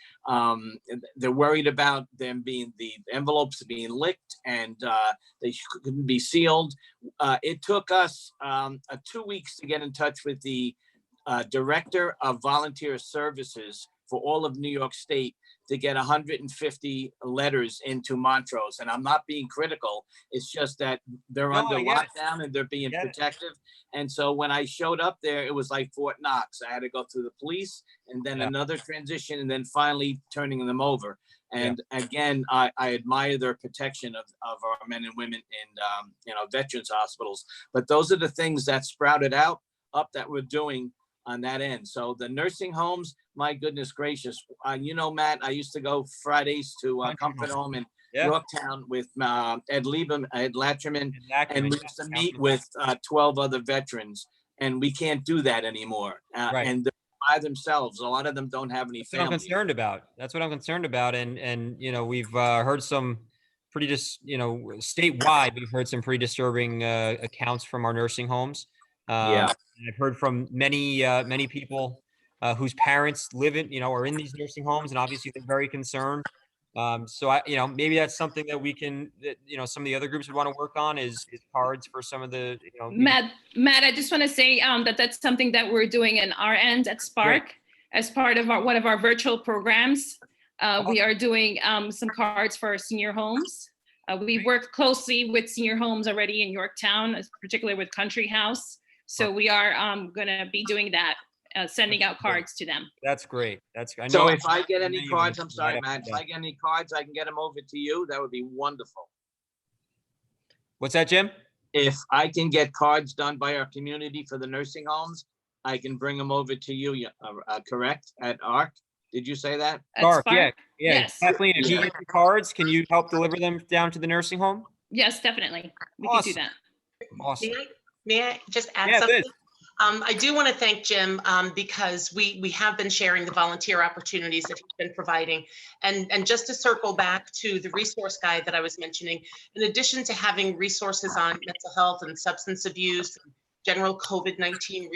they're worried about them being the envelopes being licked and they couldn't be sealed. It took us 2 weeks to get in touch with the director of volunteer services for all of New York State to get 150 letters into Montrose. And I'm not being critical. It's just that they're No, under I get it. lockdown and they're being Get it. protective. And so when I showed up there, it was like Fort Knox. I had to go through the police and then Yeah. another transition and then finally turning them over. And again, I admire their protection of our men and women in, veterans hospitals. But those are the things that sprouted up that we're doing on that end. So the nursing homes, my goodness gracious, Matt, I used to go Fridays to Comfort Home in Yorktown with Ed Latcherman, and we used to meet with 12 other veterans, and we can't do that anymore. And they're by themselves. A lot of them don't have any That's what I'm family. concerned about. That's what I'm concerned about. And we've heard some pretty statewide, we've heard some pretty disturbing accounts from our nursing homes. Yeah. I've heard from many people whose parents live in, are in these nursing homes, and obviously they're very concerned. So maybe that's something that we can, some of the other groups would want to work on is cards for some of the, Matt, I just want to say that's something that we're doing on our end at Spark as part of one of our virtual programs. We are doing some cards for our senior homes. We work closely with senior homes already in Yorktown, particularly with Country House. So we are going to be doing that, sending out cards to them. That's great. So if I get any cards, I'm sorry, Matt, if I get any cards, I can get them over to you. That would be wonderful. What's that, Jim? If I can get cards done by our community for the nursing homes, I can bring them over to you, correct? At ARC? Did you say that? Spark, yeah. Yes. Kathleen, if you get the cards, can you help deliver them down to the nursing home? Yes, definitely. We Awesome. can do that. Awesome. May I just add Yeah, something? Liz. I do want to thank Jim because we have been sharing the volunteer opportunities that he's been providing. And just to circle back to the resource guide that I was mentioning, in addition to having resources on mental health and substance abuse, general COVID-19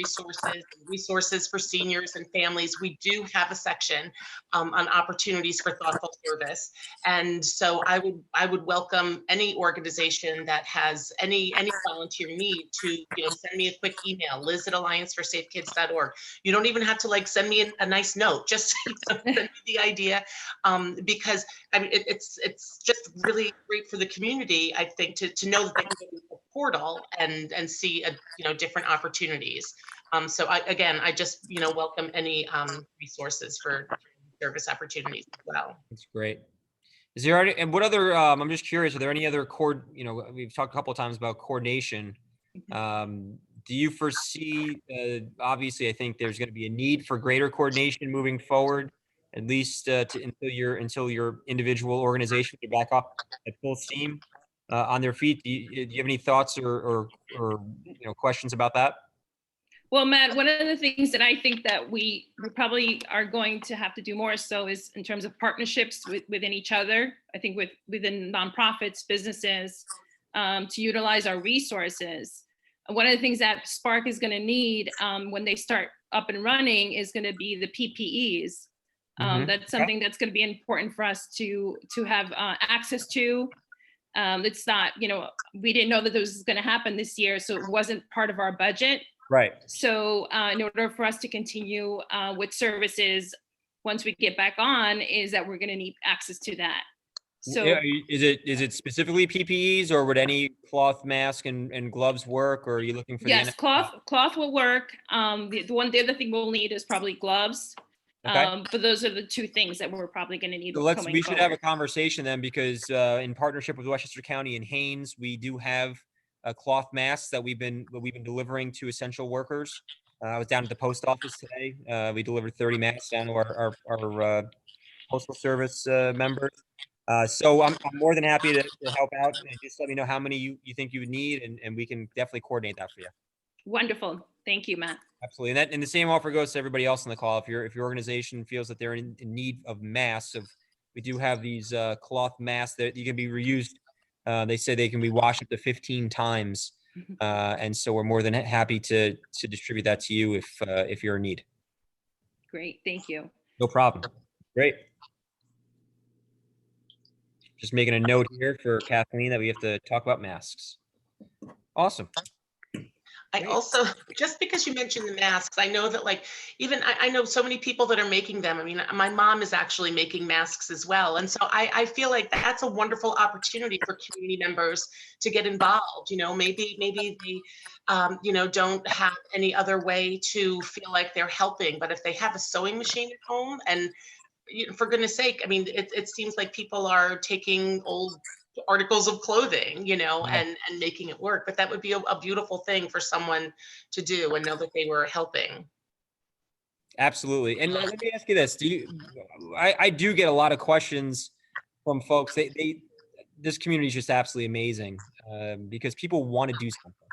resources for seniors and families, we do have a section on opportunities for thoughtful service. And so I would welcome any organization that has any volunteer need to send me a quick email, liz@allianceforsafekids.org. You don't even have to send me a nice note, just send me the idea, because I mean it's just really great for the community, I think, to know that they can go to the portal and see different opportunities. So I just welcome any resources for service opportunities as well. That's great. Is there any, and what other, I'm just curious, are there any other we've talked a couple of times about coordination. Do you foresee, obviously, I think there's going to be a need for greater coordination moving forward, at least until your individual organizations are back up at full steam on their feet. Do you have any thoughts or questions about that? Well, Matt, one of the things that I think that we probably are going to have to do more so is in terms of partnerships within each other. I think within nonprofits, businesses, to utilize our resources. One of the things that Spark is going to need when they start up and running is going to be the PPEs. That's something that's going to be important for us to have access to. It's not, we didn't know that this was going to happen this year, so it wasn't part of our budget. Right. So in order for us to continue with services, once we get back on, is that we're going to need access to that. So is it specifically PPEs, or would any cloth mask and gloves work, or are you looking for yes, cloth will work. The other thing we'll need is probably gloves. Okay. But those are the two things that we're probably going to need. So we should have a conversation then, because in partnership with Westchester County and Haynes, we do have cloth masks that we've been delivering to essential workers. I was down at the post office today. We delivered 30 masks down to our postal service members. So I'm more than happy to help out, and just let me know how many you think you would need, and we can definitely coordinate that for you. Wonderful. Thank you, Matt. Absolutely. And the same offer goes to everybody else on the call. If your organization feels that they're in need of masks, we do have these cloth masks that you can be reused. They say they can be washed up to 15 times. And so we're more than happy to distribute that to you if you're in need. Great. Thank you. No problem. Great. Just making a note here for Kathleen that we have to talk about masks. Awesome. I Great. also, just because you mentioned the masks, I know that like, even I know so many people that are making them. I mean, my mom is actually making masks as well. And so I feel like that's a wonderful opportunity for community members to get involved. Maybe they, don't have any other way to feel like they're helping. But if they have a sewing machine at home and, for goodness sake, I mean, it seems like people are taking old articles of clothing, Yeah. and making it work. But that would be a beautiful thing for someone to do and know that they were helping. Absolutely. And let me ask you this. I do get a lot of questions from folks. This community is just absolutely amazing because people want to do something.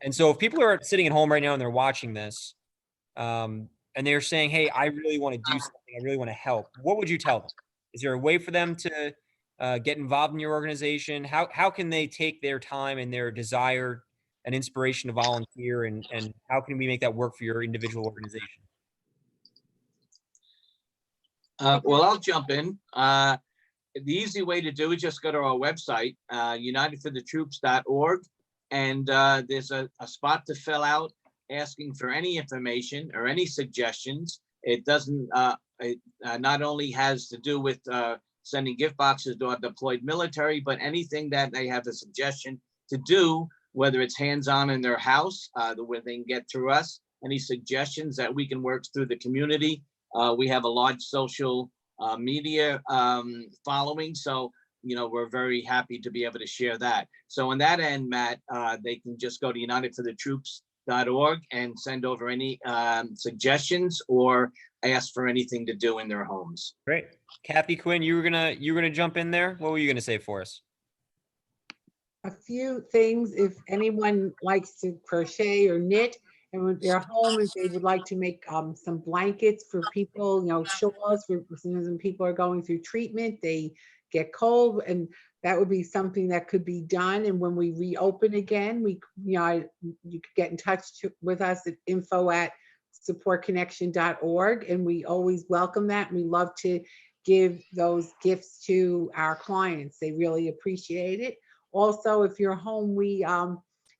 And so if people are sitting at home right now and they're watching this and they're saying, hey, I really want to do something. I really want to help. What would you tell them? Is there a way for them to get involved in your organization? How can they take their time and their desire and inspiration to volunteer? And how can we make that work for your individual organization? Well, I'll jump in. The easy way to do it, just go to our website, unitedforthetroops.org, and there's a spot to fill out asking for any information or any suggestions. It doesn't, not only has to do with sending gift boxes to our deployed military, but anything that they have a suggestion to do, whether it's hands-on in their house, where they can get through us, any suggestions that we can work through the community. We have a large social media following, so we're very happy to be able to share that. So on that end, Matt, they can just go to unitedforthetroops.org and send over any suggestions or ask for anything to do in their homes. Great. Kathy, Quinn, you were gonna jump in there. What were you gonna say for us? A few things, if anyone likes to crochet or knit, and when they're home, if they would like to make some blankets for people, shawls for sometimes when people are going through treatment, they get cold, and that would be something that could be done. And when we reopen again, you could get in touch with us at info@supportconnection.org, and we always welcome that. And we love to give those gifts to our clients. They really appreciate it. Also, if you're home, we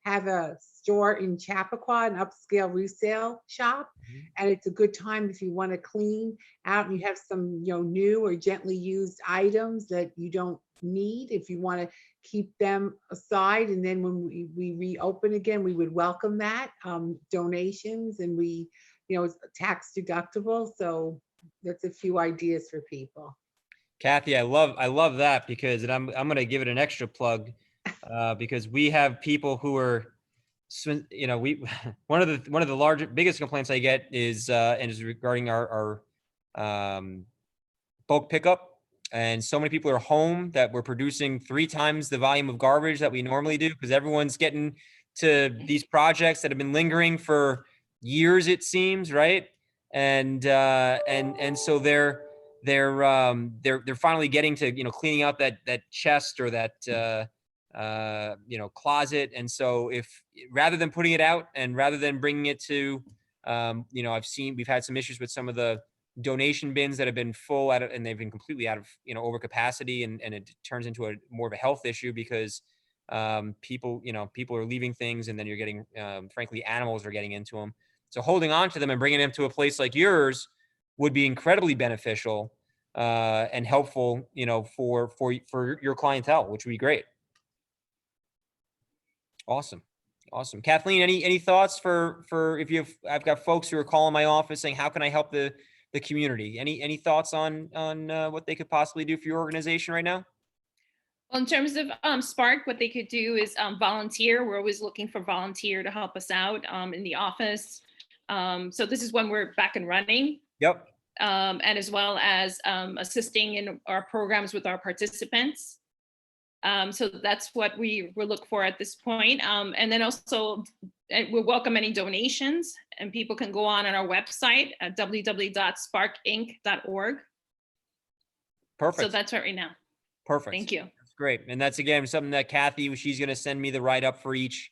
have a store in Chappaqua, an upscale resale shop, and it's a good time if you want to clean out and you have some new or gently used items that you don't need. If you want to keep them aside, and then when we reopen again, we would welcome that donations, and it's tax deductible. So that's a few ideas for people. Kathy, I love that because, and I'm going to give it an extra plug because we have people who are, one of the biggest complaints I get is regarding our bulk pickup. And so many people are home that we're producing 3 times the volume of garbage that we normally do because everyone's getting to these projects that have been lingering for years, it seems, right? And so they're finally getting to cleaning out that chest or that closet. And so if rather than putting it out and rather than bringing it to we've had some issues with some of the donation bins that have been full and they've been completely out of over capacity, and it turns into more of a health issue because people are leaving things, and then you're getting frankly animals are getting into them. So holding on to them and bringing them to a place like yours would be incredibly beneficial and helpful, for your clientele, which would be great. Awesome. Kathleen, any thoughts for if I've got folks who are calling my office saying, how can I help the community? Any thoughts on what they could possibly do for your organization right now? Well, in terms of Spark, what they could do is volunteer. We're always looking for volunteer to help us out in the office. So this is when we're back and running. Yep. And as well as assisting in our programs with our participants. So that's what we look for at this point. And then also we welcome any donations, and people can go on our website at www.sparkinc.org. Perfect. So that's right now. Perfect. Thank you. That's great. And that's, again, something that Kathy, she's going to send me the write-up for each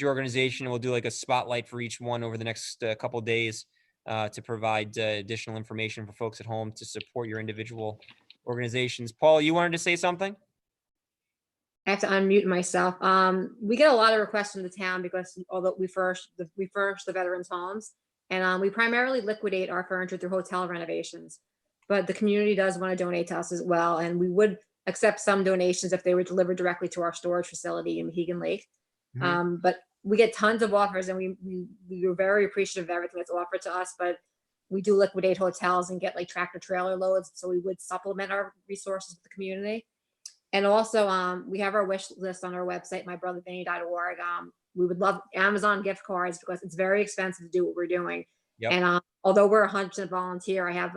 organization. And we'll do like a spotlight for each one over the next couple of days to provide additional information for folks at home to support your individual organizations. Paul, you wanted to say something? I have to unmute myself. We get a lot of requests from the town because although we furnish the veterans' homes, and we primarily liquidate our furniture through hotel renovations. But the community does want to donate to us as well, and we would accept some donations if they were delivered directly to our storage facility in Mohegan Lake. But we get tons of offers, and we are very appreciative of everything that's offered to us. But we do liquidate hotels and get like tractor trailer loads, so we would supplement our resources with the community. And also, we have our wish list on our website, mybrothervinny.org. We would love Amazon gift cards because it's very expensive to do what we're doing. Yep. And although we're 100% volunteer, I have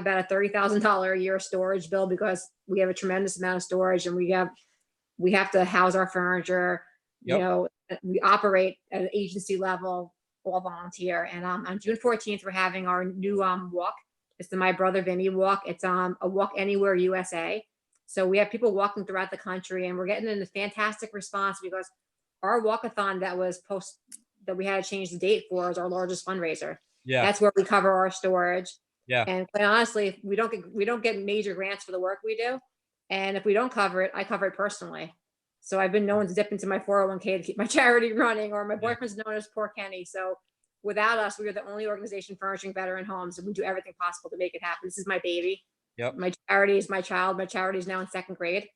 about a $30,000 a year storage bill because we have a tremendous amount of storage, and we have to house our furniture. Yep. You know, we operate at an agency level, all volunteer. And on June 14th, we're having our new walk. It's the My Brother Vinny walk. It's a Walk Anywhere USA. So we have people walking throughout the country, and we're getting a fantastic response because our walkathon that we had to change the date for is our largest fundraiser. Yeah. That's where we cover our storage. Yeah. And quite honestly, we don't get major grants for the work we do. And if we don't cover it, I cover it personally. So I've been known to dip into my 401k to keep my charity running, or my boyfriend's known as Poor Kenny. So without us, we are the only organization furnishing veteran homes, and we do everything possible to make it happen. This is my baby. Yep. My charity is my child. My charity is now in 2nd grade.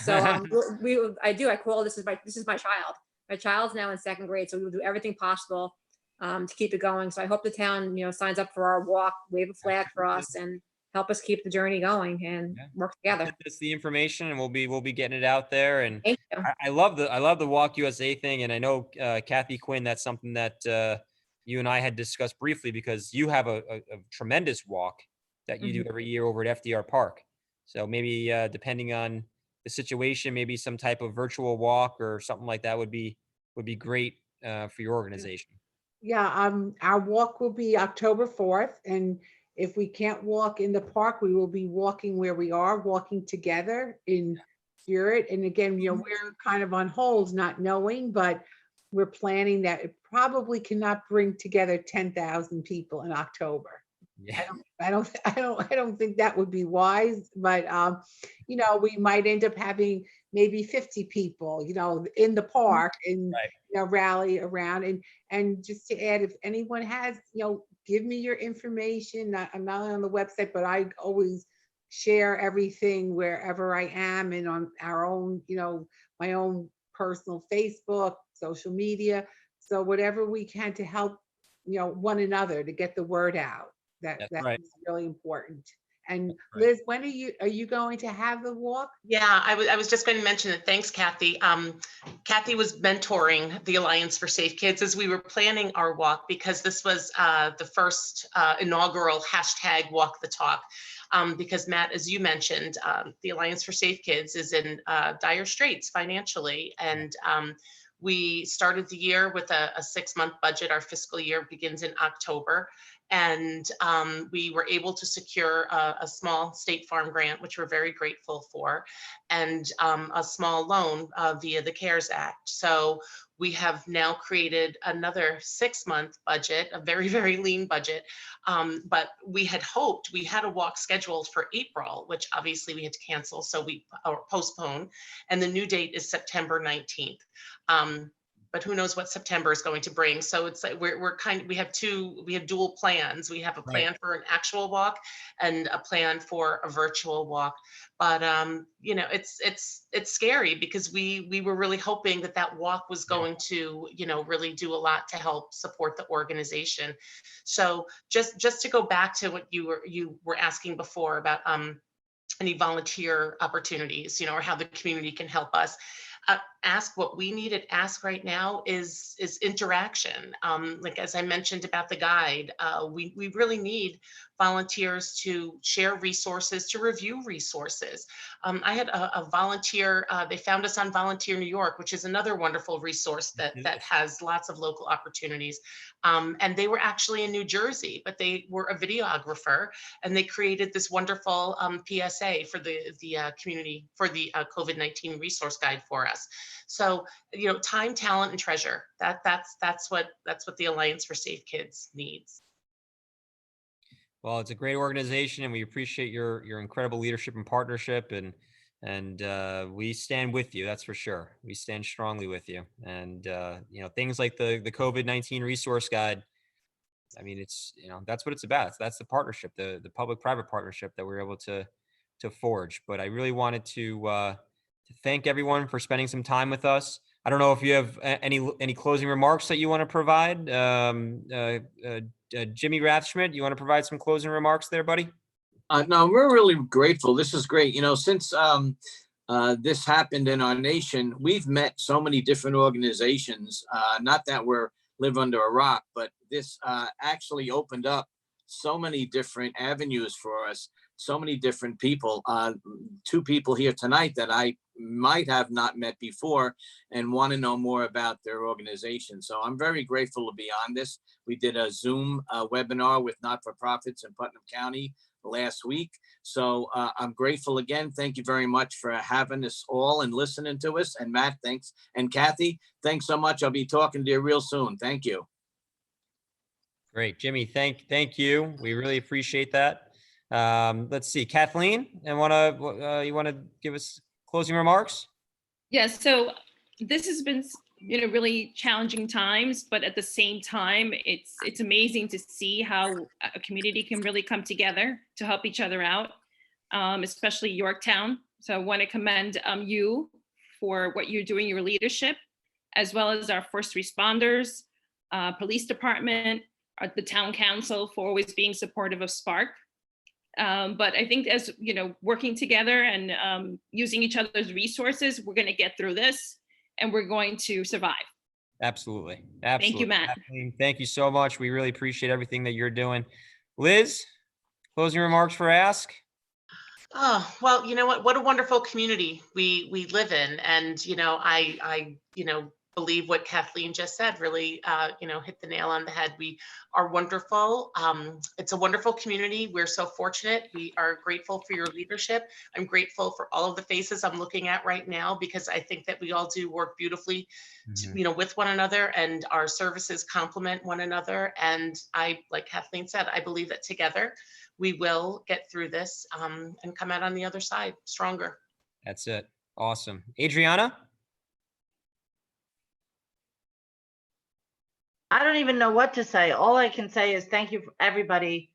So I call this is my child. My child's now in 2nd grade, so we will do everything possible to keep it going. So I hope the town, signs up for our walk, wave a flag for us, and help us keep the journey going and work together. It's the information, and we'll be getting it out there. And Thank you. I love the Walk USA thing. And I know Kathy Quinn, that's something that you and I had discussed briefly, because you have a tremendous walk that you do every year over at FDR Park. So maybe depending on the situation, maybe some type of virtual walk or something like that would be great for your organization. Yeah, our walk will be October 4th, and if we can't walk in the park, we will be walking where we are, walking together in spirit. And again, we're kind of on hold, not knowing, but we're planning that it probably cannot bring together 10,000 people in October. Yeah. I don't think that would be wise, but we might end up having maybe 50 people, in the park and rally around. And just to add, if anyone has, give me your information. I'm not on the website, but I always share everything wherever I am, and on our own, my own personal Facebook, social media. So whatever we can to help, one another to get the word out. That's right. really important. And Liz, when are you going to have the walk? Yeah, I was just going to mention it. Thanks, Kathy. Kathy was mentoring the Alliance for Safe Kids as we were planning our walk, because this was the first inaugural hashtag Walk the Talk. Because Matt, as you mentioned, the Alliance for Safe Kids is in dire straits financially, and we started the year with a 6-month budget. Our fiscal year begins in October. And we were able to secure a small State Farm grant, which we're very grateful for, and a small loan via the CARES Act. So we have now created another 6-month budget, a very, very lean budget. But we had hoped, we had a walk scheduled for April, which obviously we had to cancel, so we postponed. And the new date is September 19th. But who knows what September is going to bring. So it's like we have dual plans. We have a plan for an actual walk and a plan for a virtual walk. But it's scary, because we were really hoping that walk was going to really do a lot to help support the organization. So just to go back to what you were asking before about any volunteer opportunities, or how the community can help us. What we need to ask right now is interaction. Like, as I mentioned about the guide, we really need volunteers to share resources, to review resources. I had a volunteer, they found us on Volunteer New York, which is another wonderful resource that has lots of local opportunities. And they were actually in New Jersey, but they were a videographer, and they created this wonderful PSA for the community, for the COVID-19 resource guide for us. So, time, talent, and treasure. That's what the Alliance for Safe Kids needs. Well, it's a great organization, and we appreciate your incredible leadership and partnership. And And we stand with you. That's for sure. We stand strongly with you. And you know, things like the COVID-19 resource guide. I mean, it's, you know, that's what it's about. That's the partnership, the public-private partnership that we're able to forge. But I really wanted to thank everyone for spending some time with us. I don't know if you have any closing remarks that you want to provide. Jimmy Rathschmidt, you want to provide some closing remarks there, buddy? No, we're really grateful. This is great. You know, since this happened in our nation, we've met so many different organizations. Not that we're live under a rock, but this actually opened up so many different avenues for us. So many different people. 2 people here tonight that I might have not met before and want to know more about their organization. So I'm very grateful to be on this. We did a Zoom webinar with not-for-profits in Putnam County last week. So I'm grateful again. Thank you very much for having us all and listening to us. And Matt, thanks. And Kathy, thanks so much. I'll be talking to you real soon. Thank you. Great, Jimmy. Thank you. We really appreciate that. Let's see, Kathleen, and you want to give us closing remarks? Yes. So this has been, you know, really challenging times, but at the same time, it's amazing to see how a community can really come together to help each other out, especially Yorktown. So I want to commend you for what you're doing, your leadership, as well as our first responders, police department, the town council for always being supportive of Spark. But I think as, you know, working together and using each other's resources, we're going to get through this and we're going to survive. Absolutely. Thank you, Matt. Kathleen, thank you so much. We really appreciate everything that you're doing. Liz, closing remarks for Ask? Oh, well, you know what a wonderful community we live in. And, you know, I believe what Kathleen just said really, hit the nail on the head. We are wonderful. It's a wonderful community. We're so fortunate. We are grateful for your leadership. I'm grateful for all of the faces I'm looking at right now, because I think that we all do work beautifully, with one another, and our services complement one another. And like Kathleen said, I believe that together we will get through this and come out on the other side stronger. That's it. Awesome. Adriana? I don't even know what to say. All I can say is thank you for everybody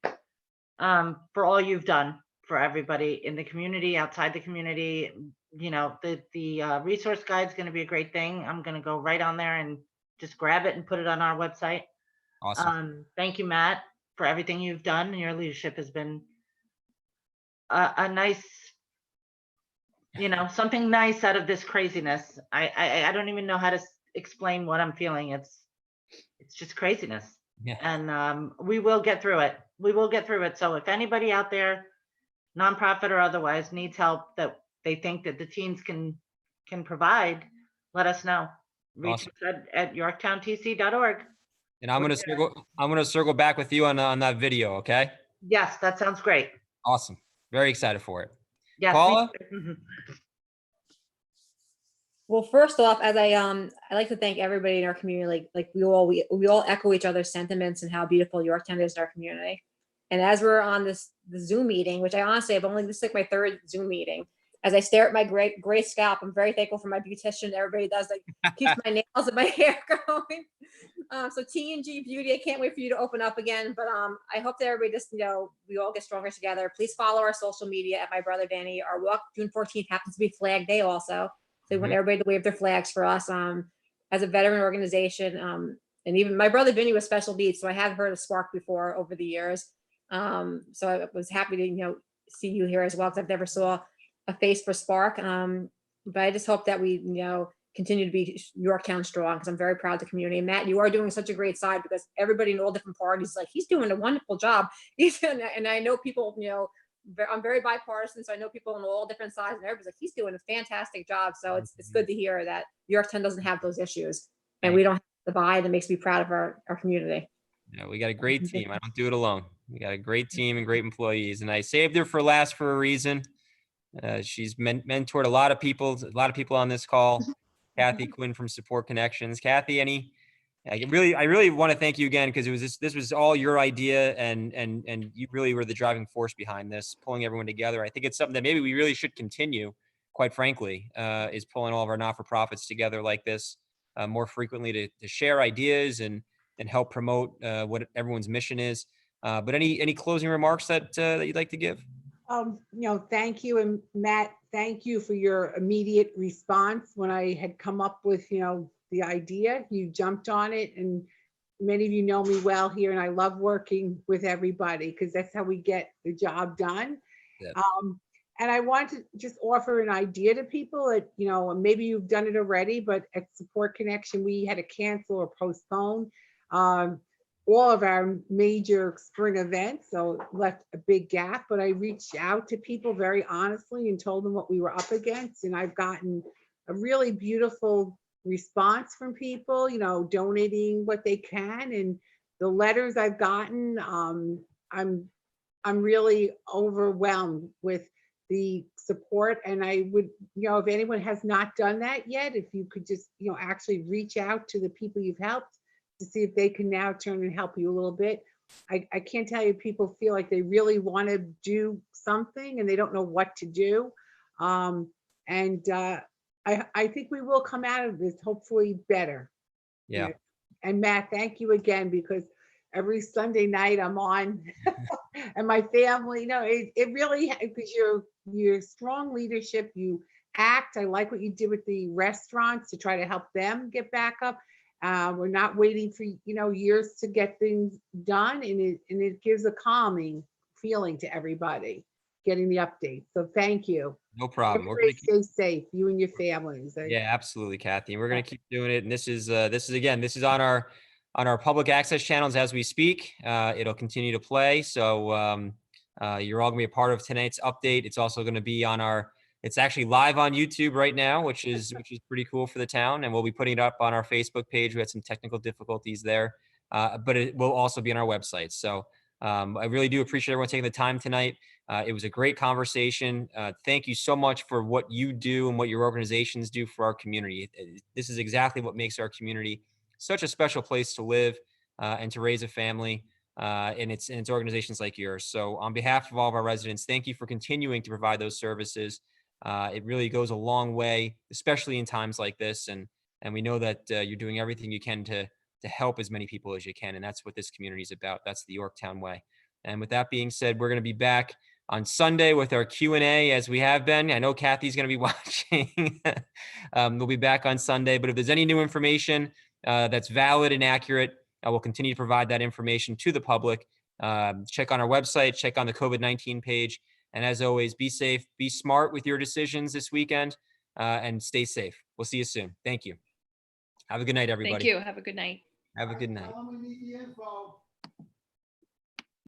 for all you've done for everybody in the community, outside the community. You know, the resource guide is going to be a great thing. I'm going to go right on there and just grab it and put it on our website. Awesome. Thank you, Matt, for everything you've done. Your leadership has been a nice, something nice out of this craziness. I don't even know how to explain what I'm feeling. It's just craziness. Yeah. And we will get through it. We will get through it. So if anybody out there, nonprofit or otherwise, needs help that they think that the teens can provide, let us know. Reach us at yorktowntc.org. And I'm gonna circle back with you on that video, okay? Yes, that sounds great. Awesome. Very excited for it. Yes. Paula? Well, first off, as I like to thank everybody in our community. Like we all echo each other's sentiments and how beautiful Yorktown is in our community. And as we're on the Zoom meeting, which I honestly have this is like my 3rd Zoom meeting. As I stare at my gray scalp, I'm very thankful for my beautician. Everybody does, like, keeps my nails and my hair going. So T&G Beauty, I can't wait for you to open up again. But I hope that everybody just, we all get stronger together. Please follow our social media at My Brother Danny. Our walk June 14th happens to be Flag Day also. So we want everybody to wave their flags for us as a veteran organization. And even my brother Vinny was special needs, so I have heard of Spark before over the years. So I was happy to see you here as well, because I've never saw a face for Spark. But I just hope that we continue to be Yorktown strong, because I'm very proud of the community. And Matt, you are doing such a great side, because everybody in all different parties is like, he's doing a wonderful job. And I know people, I'm very bipartisan, so I know people on all different sides, and everybody's like, he's doing a fantastic job. So it's good to hear that Yorktown doesn't have those issues, and we don't have to divide. That makes me proud of our community. Yeah, we got a great team. I don't do it alone. We got a great team and great employees, and I saved her for last for a reason. She's mentored a lot of people on this call. Kathy Quinn from Support Connections. Kathy, I really want to thank you again, because this was all your idea, and you really were the driving force behind this, pulling everyone together. I think it's something that maybe we really should continue quite frankly, is pulling all of our not-for-profits together like this more frequently to share ideas and help promote what everyone's mission is. But any closing remarks that you'd like to give? Thank you. And Matt, thank you for your immediate response. When I had come up with, the idea, you jumped on it, and many of you know me well here, and I love working with everybody because that's how we get the job done. Yeah. And I want to just offer an idea to people that, maybe you've done it already, but at Support Connection, we had to cancel or postpone all of our major spring events, so it left a big gap. But I reached out to people very honestly and told them what we were up against, and I've gotten a really beautiful response from people, donating what they can. And the letters I've gotten, I'm really overwhelmed with the support. And I would, if anyone has not done that yet, if you could just, actually reach out to the people you've helped to see if they can now turn and help you a little bit. I can't tell you, people feel like they really want to do something and they don't know what to do. I think we will come out of this hopefully better. Yeah. And Matt, thank you again, because every Sunday night I'm on and my family, it really, because your strong leadership, you act. I like what you did with the restaurants to try to help them get back up. We're not waiting for, years to get things done, and it gives a calming feeling to everybody getting the updates. So thank you. No problem. We're Everybody gonna stay safe, you and your families. Yeah, absolutely, Kathy. We're going to keep doing it. And this is on our public access channels as we speak. It'll continue to play. So you're all going to be a part of tonight's update. It's also going to be it's actually live on YouTube right now, which is pretty cool for the town. And we'll be putting it up on our Facebook page. We had some technical difficulties there, but it will also be on our website. So I really do appreciate everyone taking the time tonight. It was a great conversation. Thank you so much for what you do and what your organizations do for our community. This is exactly what makes our community such a special place to live and to raise a family. And it's organizations like yours. So on behalf of all of our residents, thank you for continuing to provide those services. It really goes a long way, especially in times like this. And we know that you're doing everything you can to help as many people as you can. And that's what this community is about. That's the Yorktown way. And with that being said, we're going to be back on Sunday with our Q&A as we have been. I know Kathy's going to be watching. We'll be back on Sunday, but if there's any new information that's valid and accurate, I will continue to provide that information to the public. Check on our website, check on the COVID-19 page. And as always, be safe, be smart with your decisions this weekend, and stay safe. We'll see you soon. Thank you. Have a good night, everybody. Thank you. Have a good night. Have a good night. Tell them we need the info.